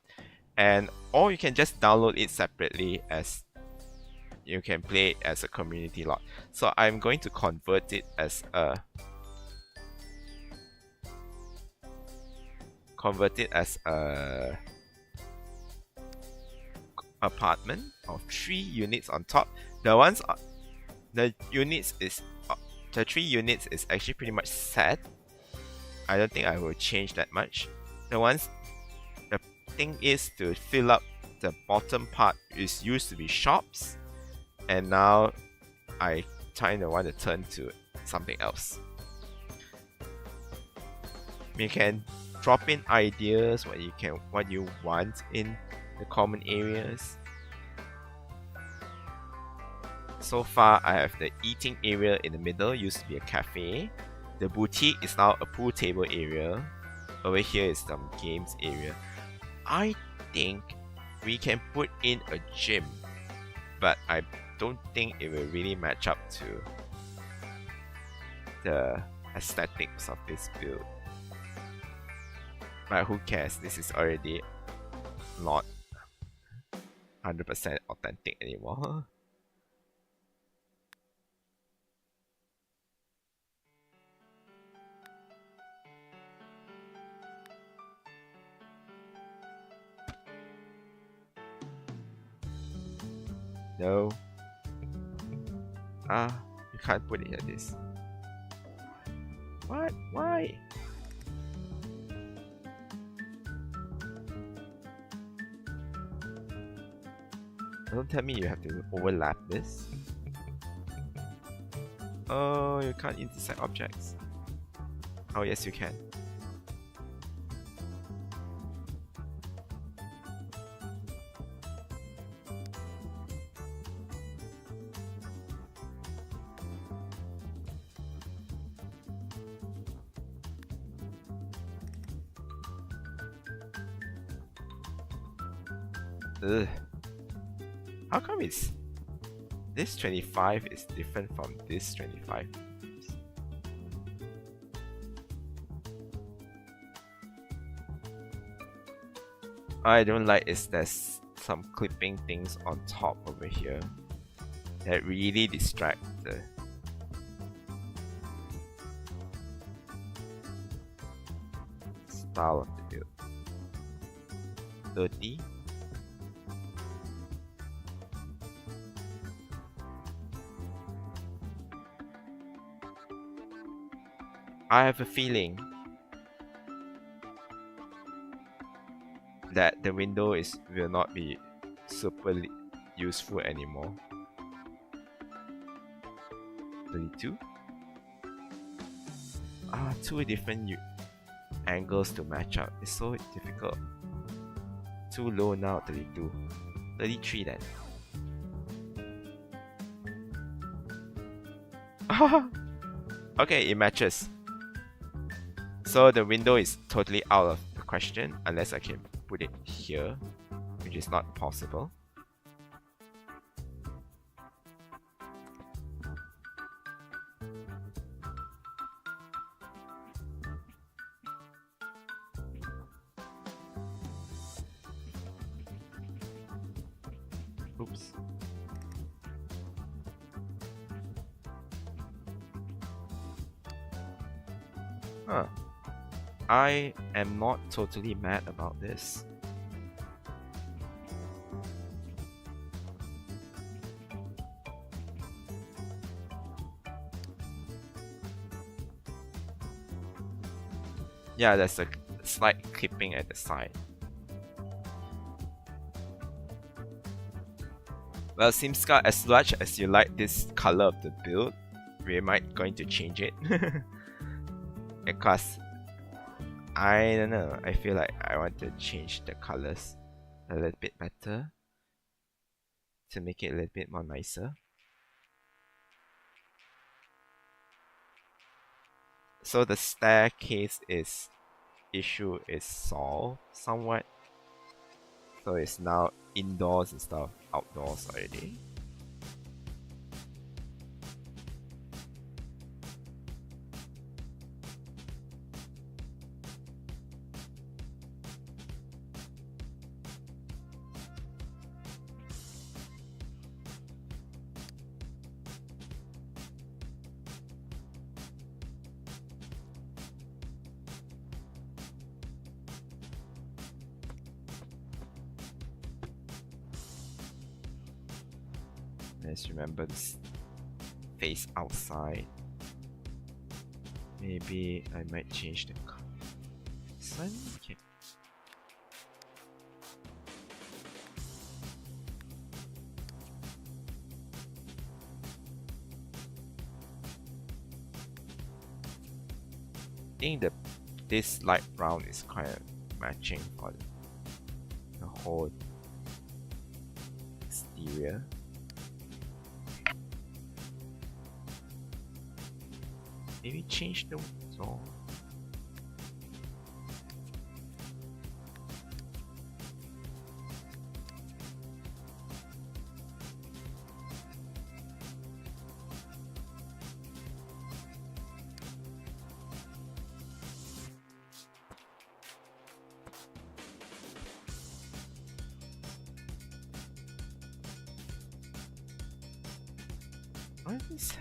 and or you can just download it separately as you can play it as a community lot. So I'm going to convert it as a apartment of 3 units on top. The 3 units is actually pretty much set. I don't think I will change that much. The thing is to fill up the bottom part is used to be shops, and now I kind of want to turn to something else. You can drop in ideas what you want in the common areas. So far, I have the eating area in the middle, used to be a cafe. The boutique is now a pool table area. Over here is some games area. I think we can put in a gym, but I don't think it will really match up to the aesthetics of this build. But who cares? This is already not 100% authentic anymore. No. You can't put it like this. What? Why? Don't tell me you have to overlap this. Oh, you can't intersect objects. Oh, yes, you can. Ugh. How come it's this 25 is different from this 25? I don't like is there's some clipping things on top over here that really distract the style of the build. 30. I have a feeling that the window will not be super useful anymore. 32. Two different angles to match up. It's so difficult. Too low now. 32. 33 then. Okay, it matches. So the window is totally out of the question unless I can put it here, which is not possible. Oops. Huh. I am not totally mad about this. Yeah, there's a slight clipping at the side. Well, Simska, as much as you like this color of the build, we might going to change it. Because I don't know, I feel like I want to change the colors a little bit better to make it a little bit more nicer. So the staircase issue is solved somewhat. So it's now indoors instead of outdoors already. Let's remember this face outside. Maybe I might change the color. Sun? Okay. I think the this light brown is kind of matching for the whole exterior. Maybe change the door. What is this?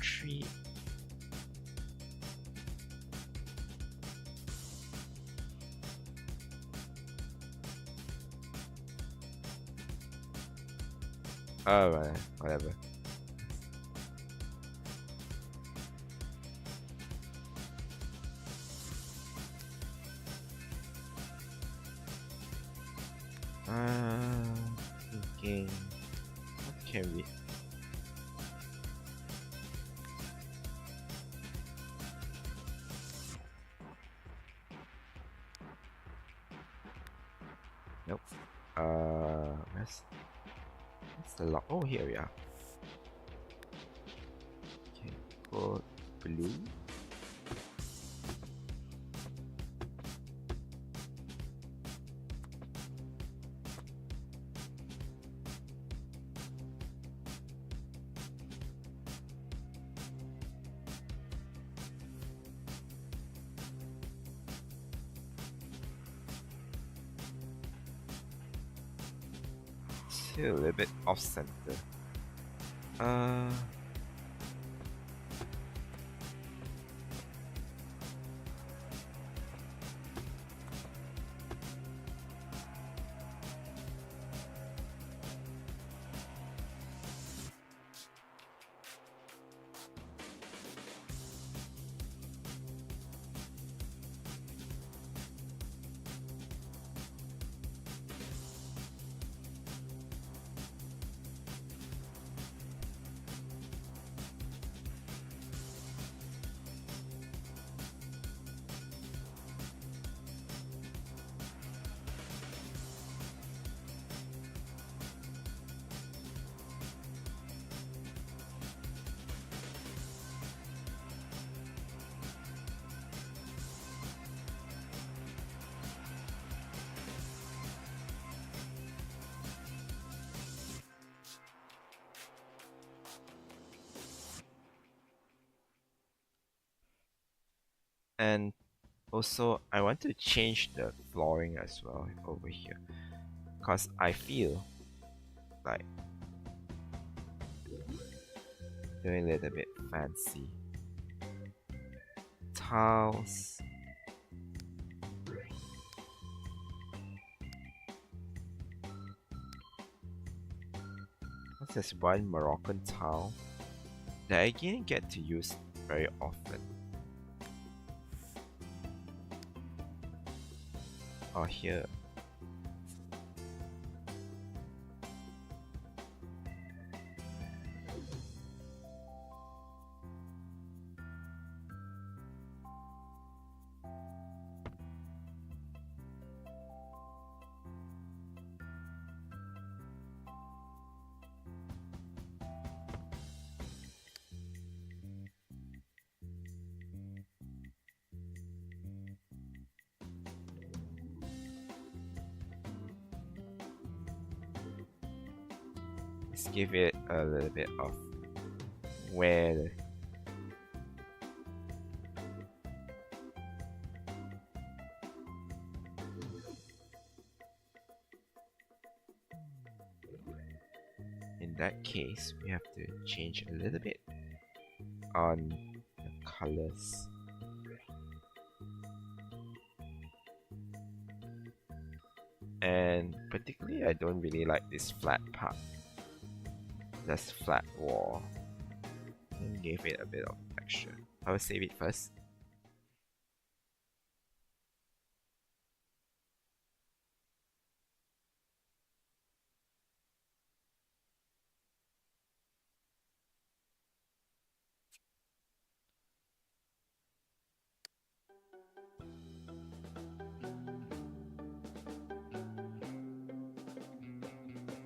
Tree. Oh, whatever. Okay. What can we? Nope. Where's the lock? Oh, here we are. Okay, put blue. Still a little bit off center. And also, I want to change the flooring as well over here, because I feel like doing a little bit fancy. Tiles. What's this one Moroccan tile that I didn't get to use very often? Oh, here. Let's give it a little bit of where in that case we have to change a little bit on the colors. And particularly I don't really like this flat part. That's flat wall. And give it a bit of texture. I will save it first.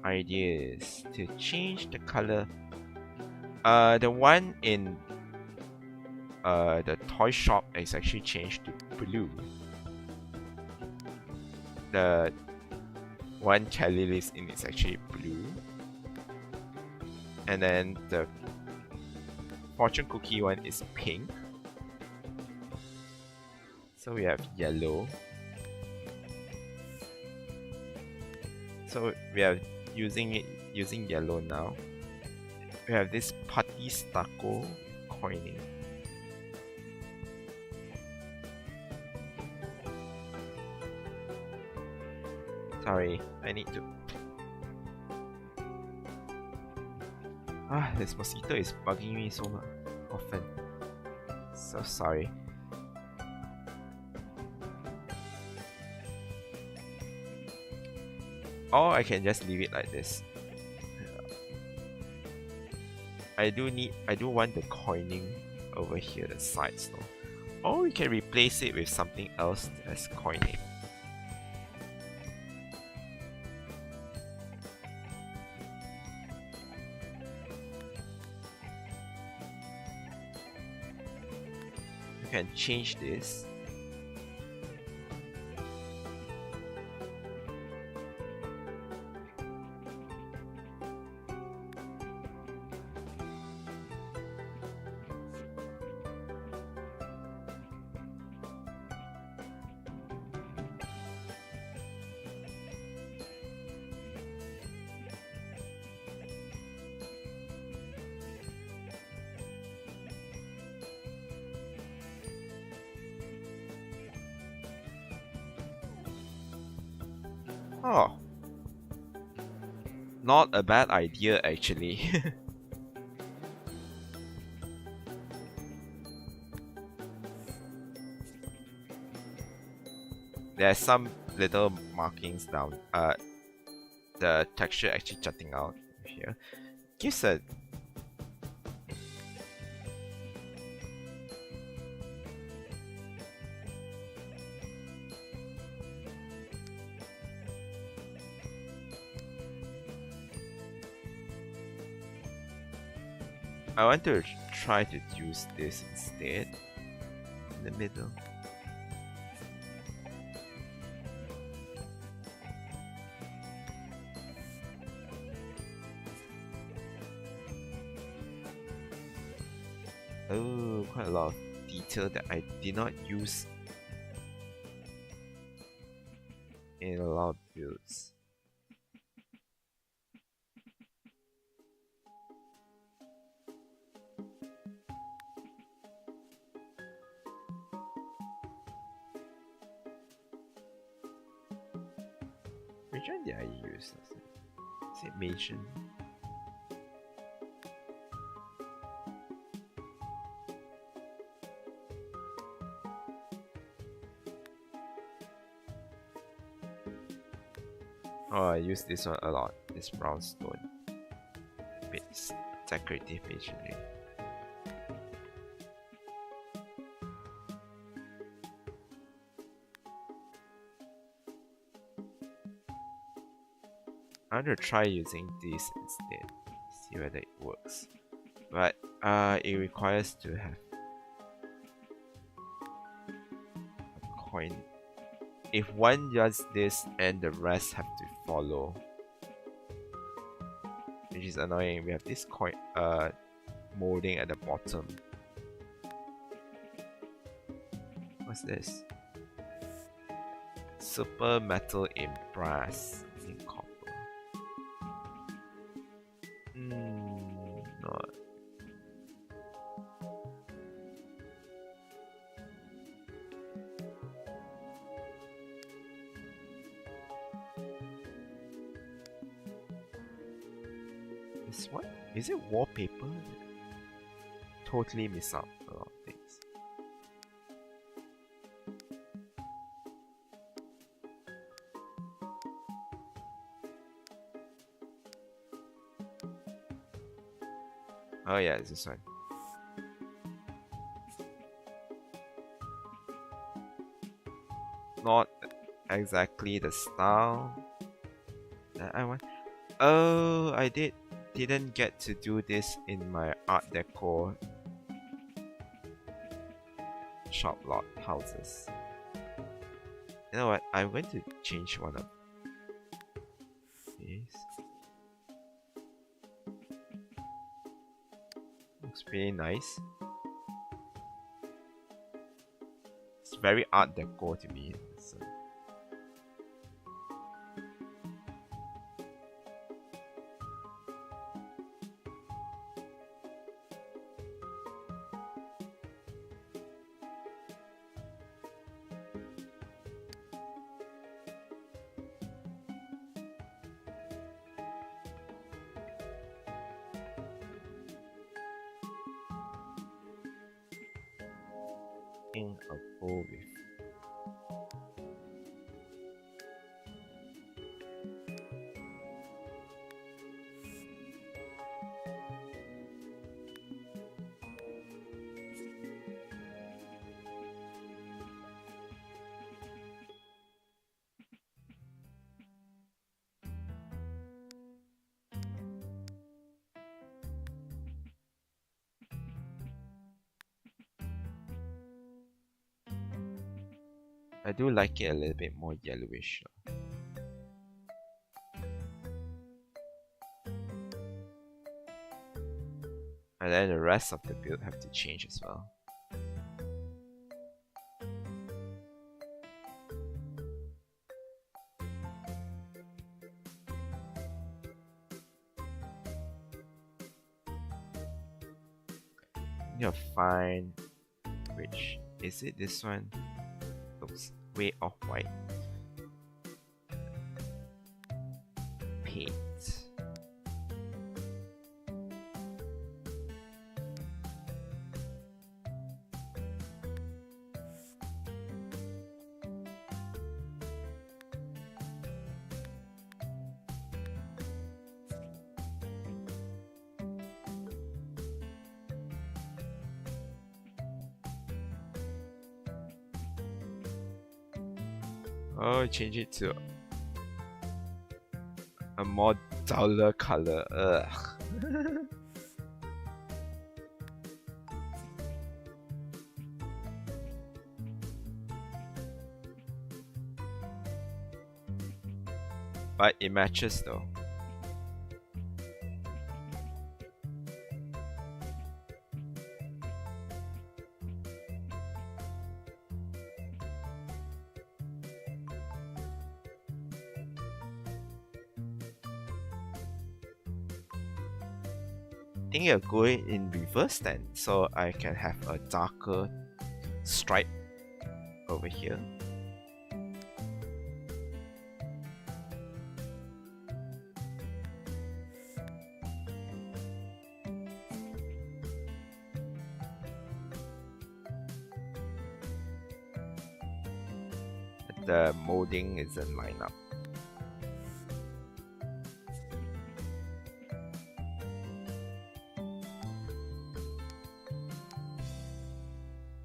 idea is to change the color. The one in the toy shop is actually changed to blue. The one Kelly lives in is actually blue. And then the fortune cookie one is pink. So we have yellow. So we are using yellow now. We have this putty stucco coining. Sorry, I need to. This mosquito is bugging me so often. So sorry. Or I can just leave it like this. I do want the coining over here, the sides though. Or we can replace it with something else as coining. You can change this. Oh, not a bad idea actually. There's some little markings down. The texture actually jutting out here gives a I want to try to use this instead in the middle. Oh, quite a lot of detail that I did not use in a lot of builds. Which one did I use? Is it Malaysian? Oh, I use this one a lot. This brown stone. It's decorative actually. I'm gonna try using this instead. See whether it works. But it requires to have a coin. If one does this and the rest have to follow, which is annoying. We have this coin molding at the bottom. What's this? Super metal in brass in copper. Not. This what? Is it wallpaper? Totally miss out a lot of things. Oh yeah, it's this one. Not exactly the style that I want. Oh, I didn't get to do this in my art deco shop lot houses. You know what? I'm going to change one of these. Looks pretty nice. It's very art deco to me. So. In a bowl with I do like it a little bit more yellowish. And then the rest of the build have to change as well. You'll find which is it. This one looks way off white. Paint. Oh, change it to a more duller color. Ugh. But it matches though. I think I'll go in reverse then, so I can have a darker stripe over here. The molding isn't lined up.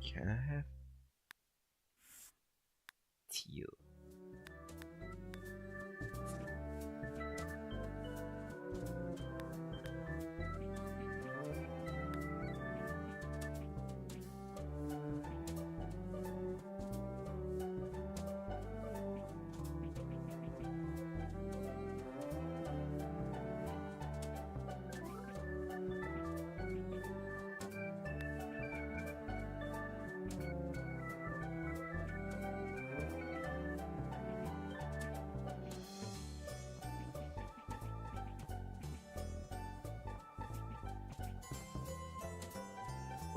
Can I have teal?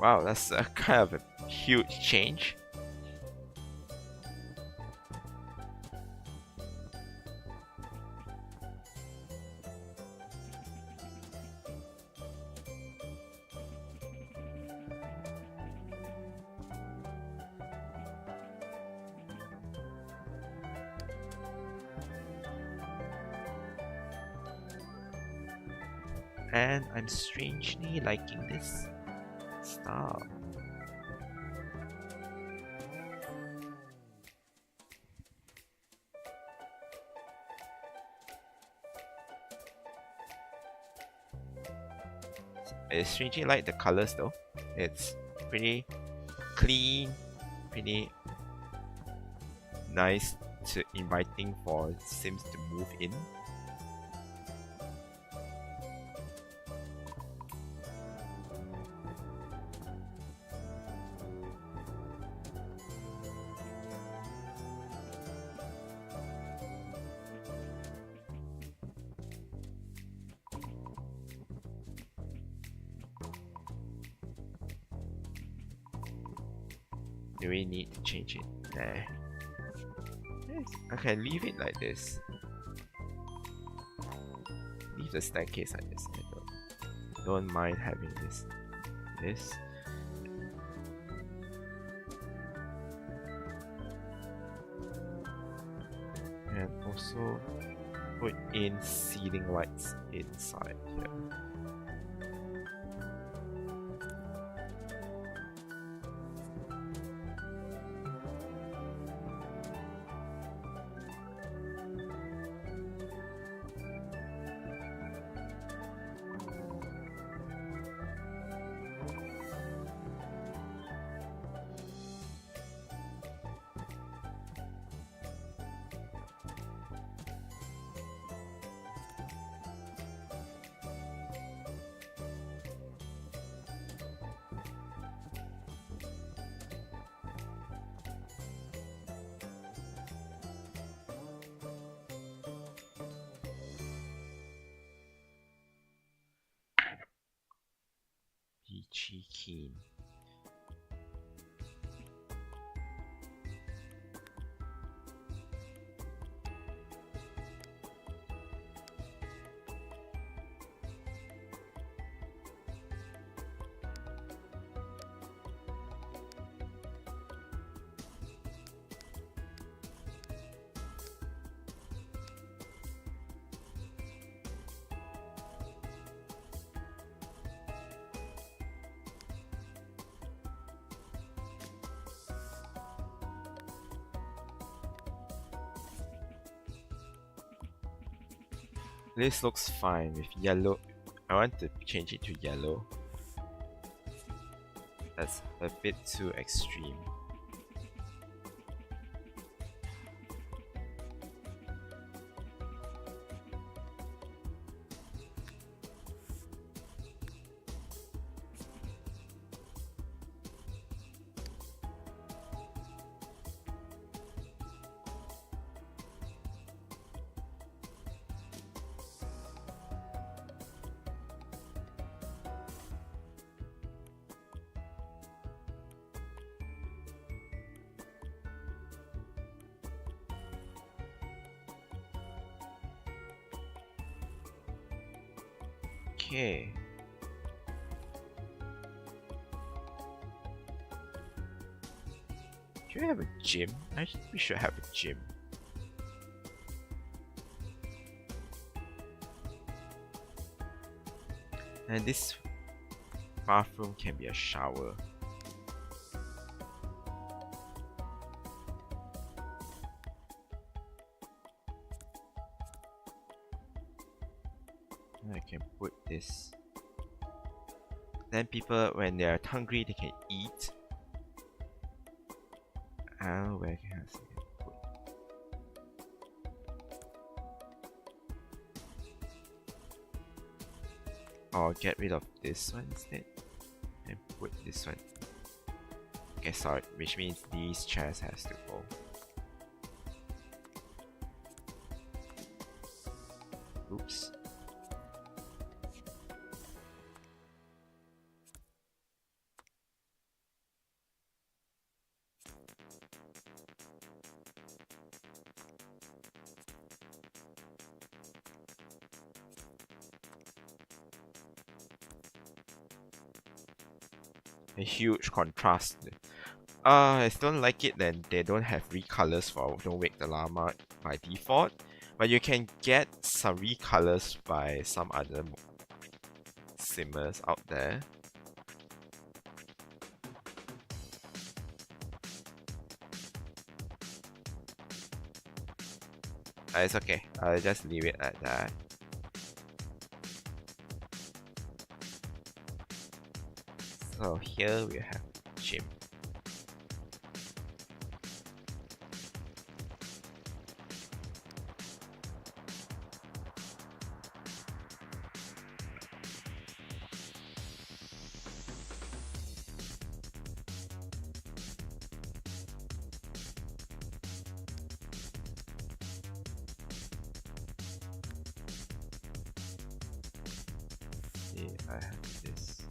Wow, that's a kind of a huge change. And I'm strangely liking this style. I strangely like the colors though. It's pretty clean, pretty nice to inviting for Sims to move in. Do we need to change it? Nah. Yes, I can leave it like this. Leave the staircase like this. I don't mind having this. And also put in ceiling lights inside here. Peachy keen. This looks fine with yellow. I want to change it to yellow. That's a bit too extreme. Okay. Should we have a gym? I think we should have a gym. And this bathroom can be a shower. I can put this. Then people, when they're hungry, they can eat. Where can I see it? Put. Or get rid of this one instead, and put this one. Okay, sorry, which means these chairs has to go. Oops. A huge contrast. I don't like it then they don't have recolors for Don't Wake the Llama by default, but you can get some recolors by some other simmers out there. It's okay, I'll just leave it at that. So here we have gym. See, I have this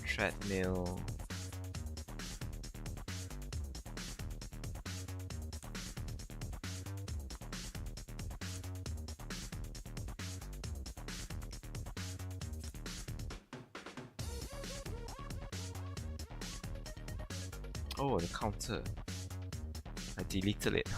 treadmill. Oh, the counter. I deleted it.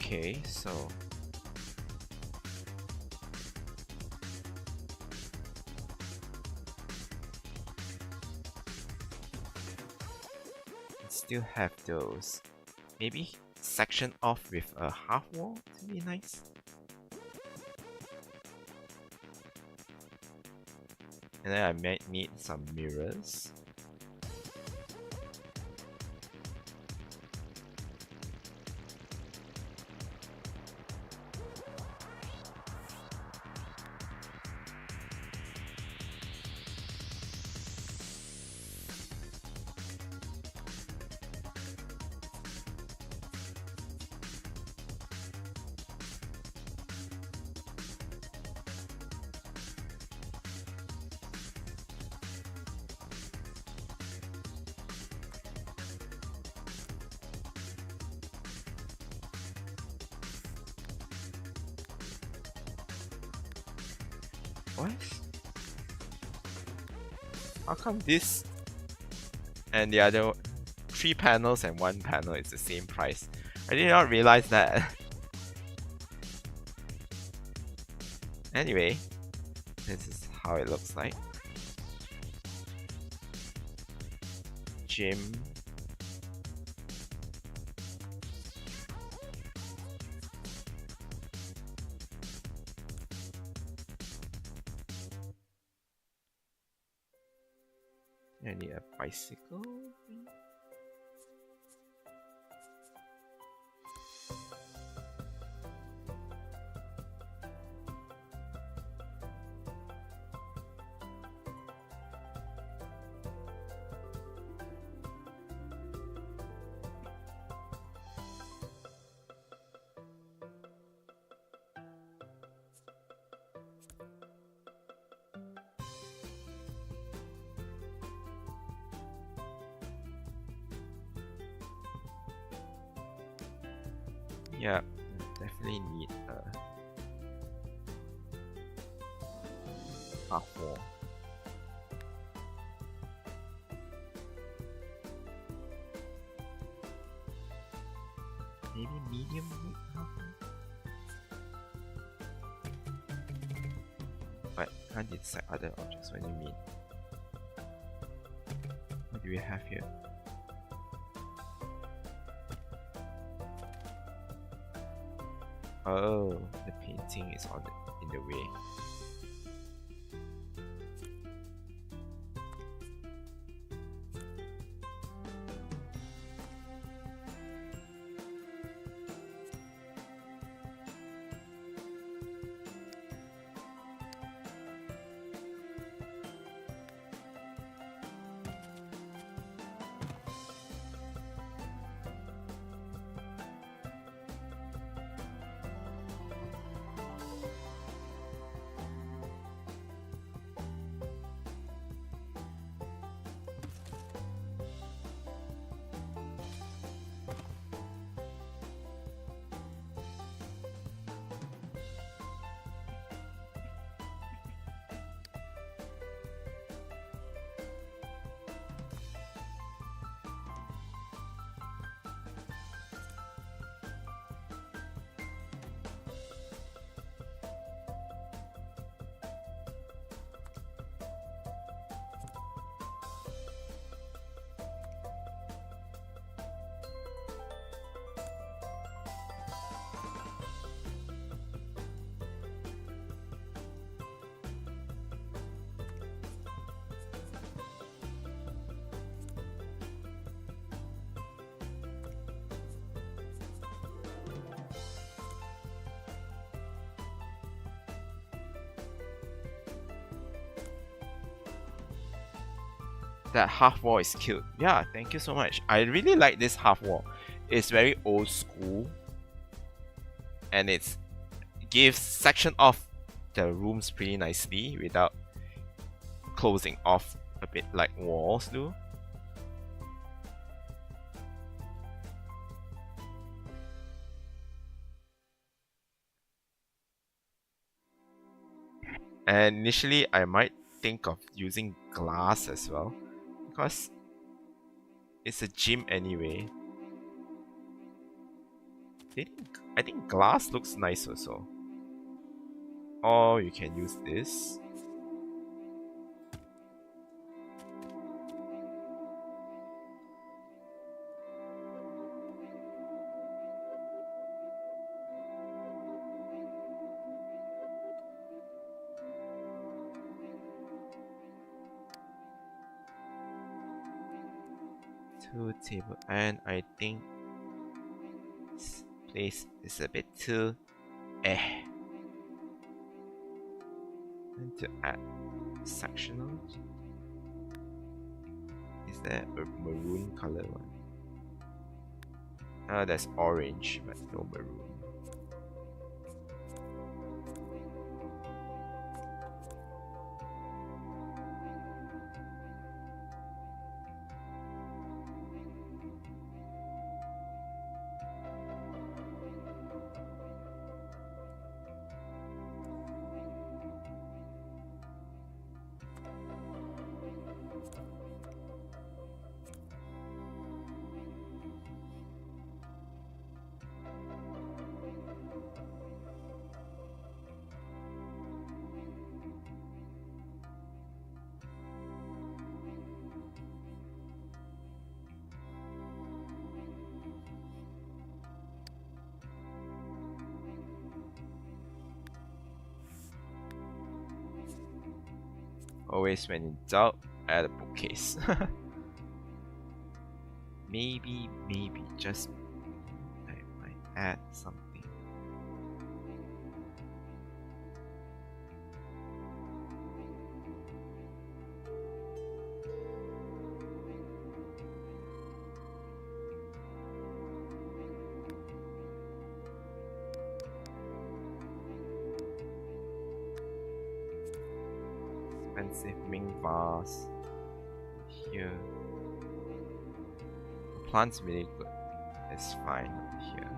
Okay, so still have those. Maybe section off with a half wall to be nice. And then I might need some mirrors. What? How come this and the other 3 panels and 1 panel is the same price? I did not realize that. Anyway, this is how it looks like. Gym. I need a bicycle. Yeah, definitely need a half wall. Maybe medium width half wall? But can't decide other objects. What do you mean? What do we have here? Oh, the painting is in the way. That half wall is cute. Yeah, thank you so much. I really like this half wall. It's very old school, and it gives section off the rooms pretty nicely without closing off a bit like walls do. And initially I might think of using glass as well, because it's a gym anyway. I think glass looks nice also. Or you can use this. Two table, and I think this place is a bit too And to add sectional, is there a maroon color one? There's orange, but no maroon. Always when in doubt, add a bookcase. maybe, just I might add something. Expensive Ming vase here. The plant's really good. It's fine over here.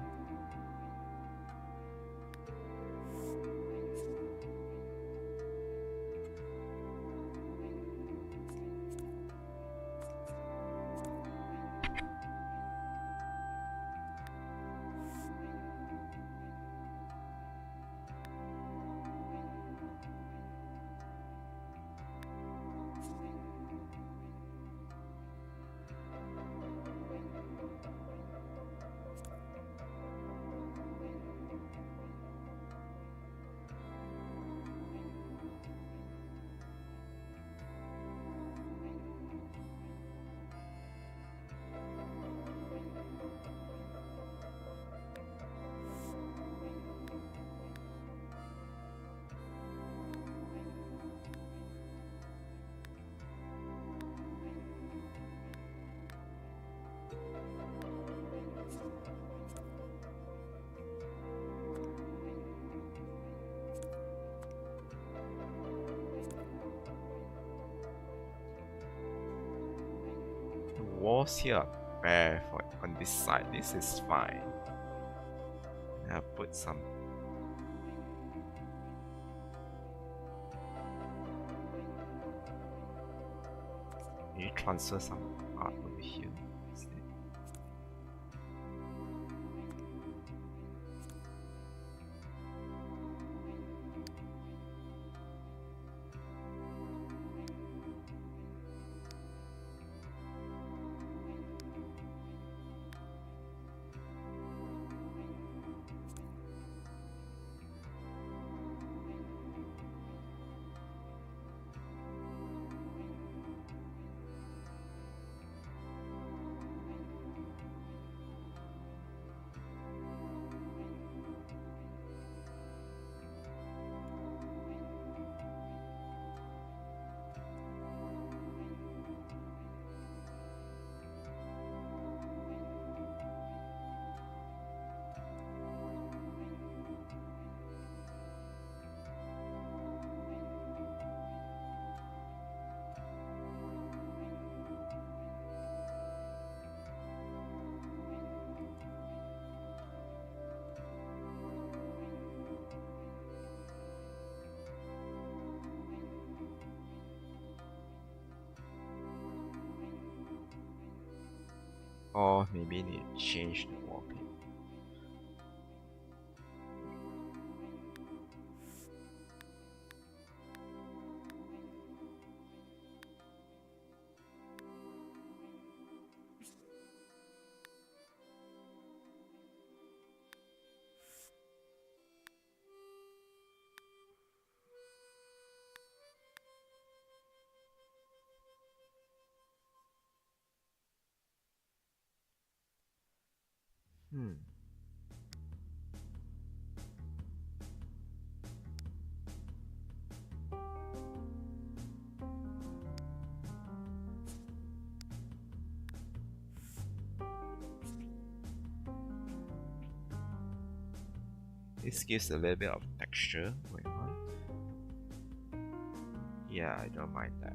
Walls here are bare on this side. This is fine. I'll put some. Maybe transfer some art over here instead. Or maybe they change the wallpaper. Hmm. This gives a little bit of texture going on. Yeah, I don't mind that.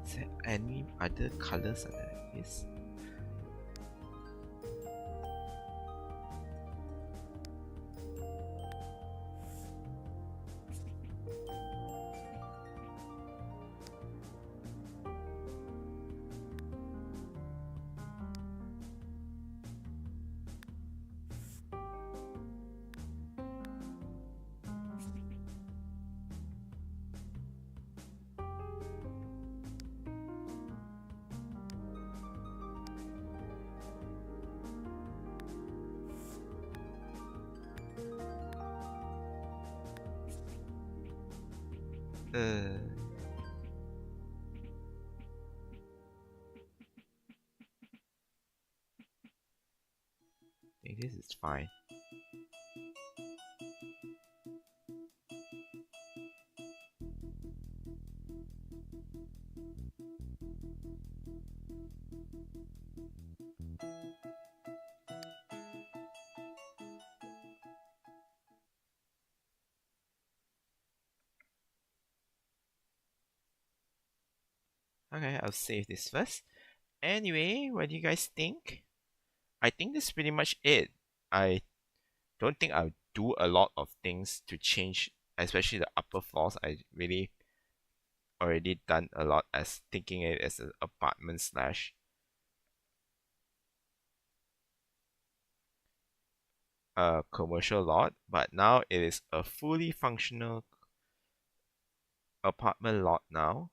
Is there any other colors under this? I think this is fine. Okay, I'll save this first. Anyway, what do you guys think? I think this is pretty much it. I don't think I'll do a lot of things to change, especially the upper floors. I really already done a lot as thinking it as an apartment slash commercial lot, but now it is a fully functional apartment lot now.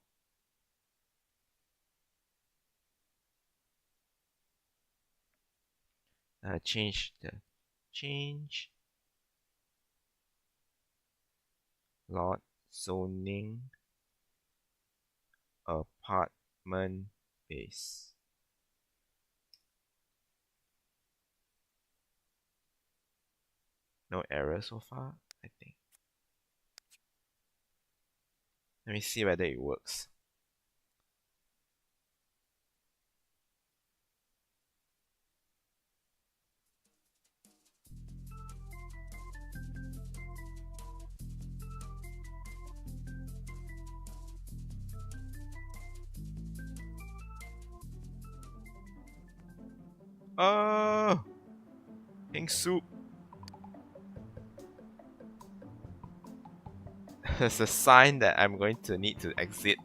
Change lot zoning apartment base. No error so far, I think. Let me see whether it works. Oh, pink soup. There's a sign that I'm going to need to exit.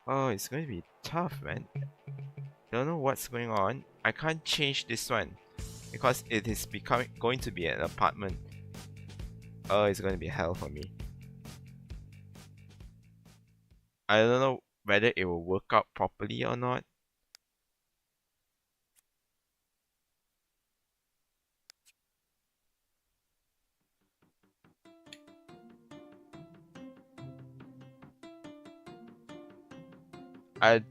Oh, it's going to be tough, man. Don't know what's going on. I can't change this one because it is going to be an apartment. Oh, it's going to be hell for me. I don't know whether it will work out properly or not. I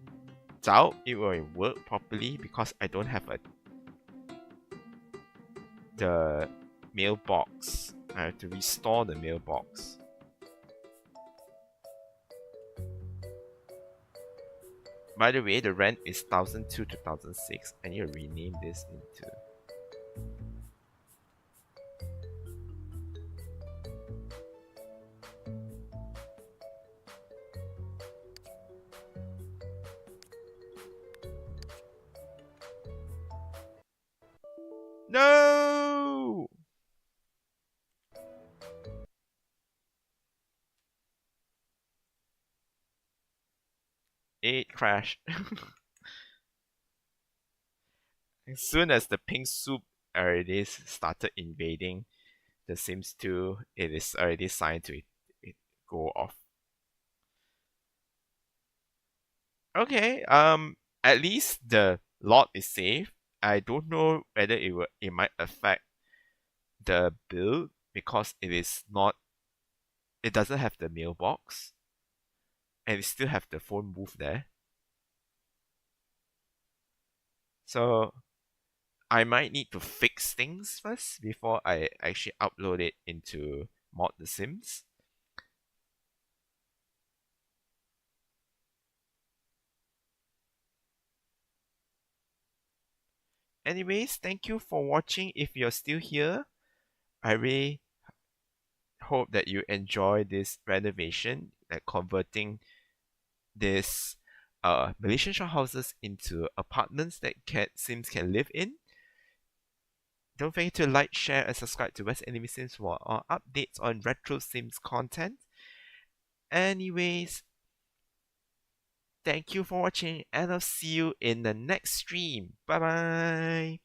doubt it will work properly because I don't have the mailbox. I have to restore the mailbox. By the way, the rent is 1002 to 1006. I need to rename this into. No! It crashed. As soon as the pink soup already started invading the Sims 2, it is already signed to it go off. Okay, at least the lot is safe. I don't know whether it might affect the build because it doesn't have the mailbox and it still have the phone booth there. So I might need to fix things first before I actually upload it into Mod The Sims. Anyways, thank you for watching. If you're still here, I really hope that you enjoy this renovation, like converting this Malaysian shophouses into apartments that Sims can live in. Don't forget to like, share, and subscribe to West Enemy Sims for our updates on retro Sims content. Anyways, thank you for watching, and I'll see you in the next stream. Bye bye.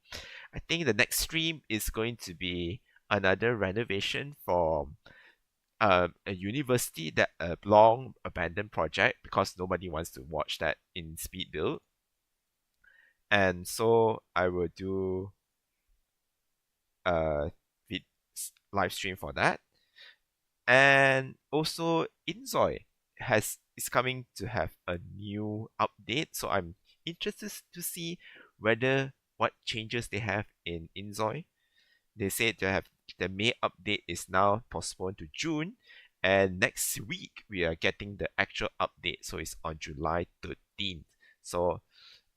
I think the next stream is going to be another renovation for a university that a long abandoned project because nobody wants to watch that in speed build. And so I will do a live stream for that. And also Inzoi is coming to have a new update, so I'm interested to see whether what changes they have in Inzoi. They said to have the May update is now postponed to June, and next week we are getting the actual update, so it's on July 13th. So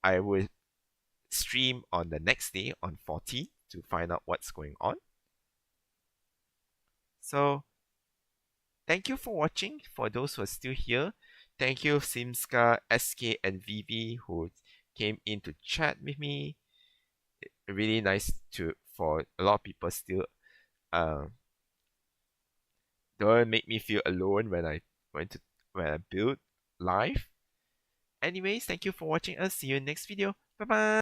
I will stream on the next day on 14th to find out what's going on. So thank you for watching. For those who are still here, thank you Simska, SK, and Vivi who came in to chat with me. Really nice for a lot of people still don't make me feel alone when I build live. Anyways, thank you for watching us. See you in the next video. Bye bye.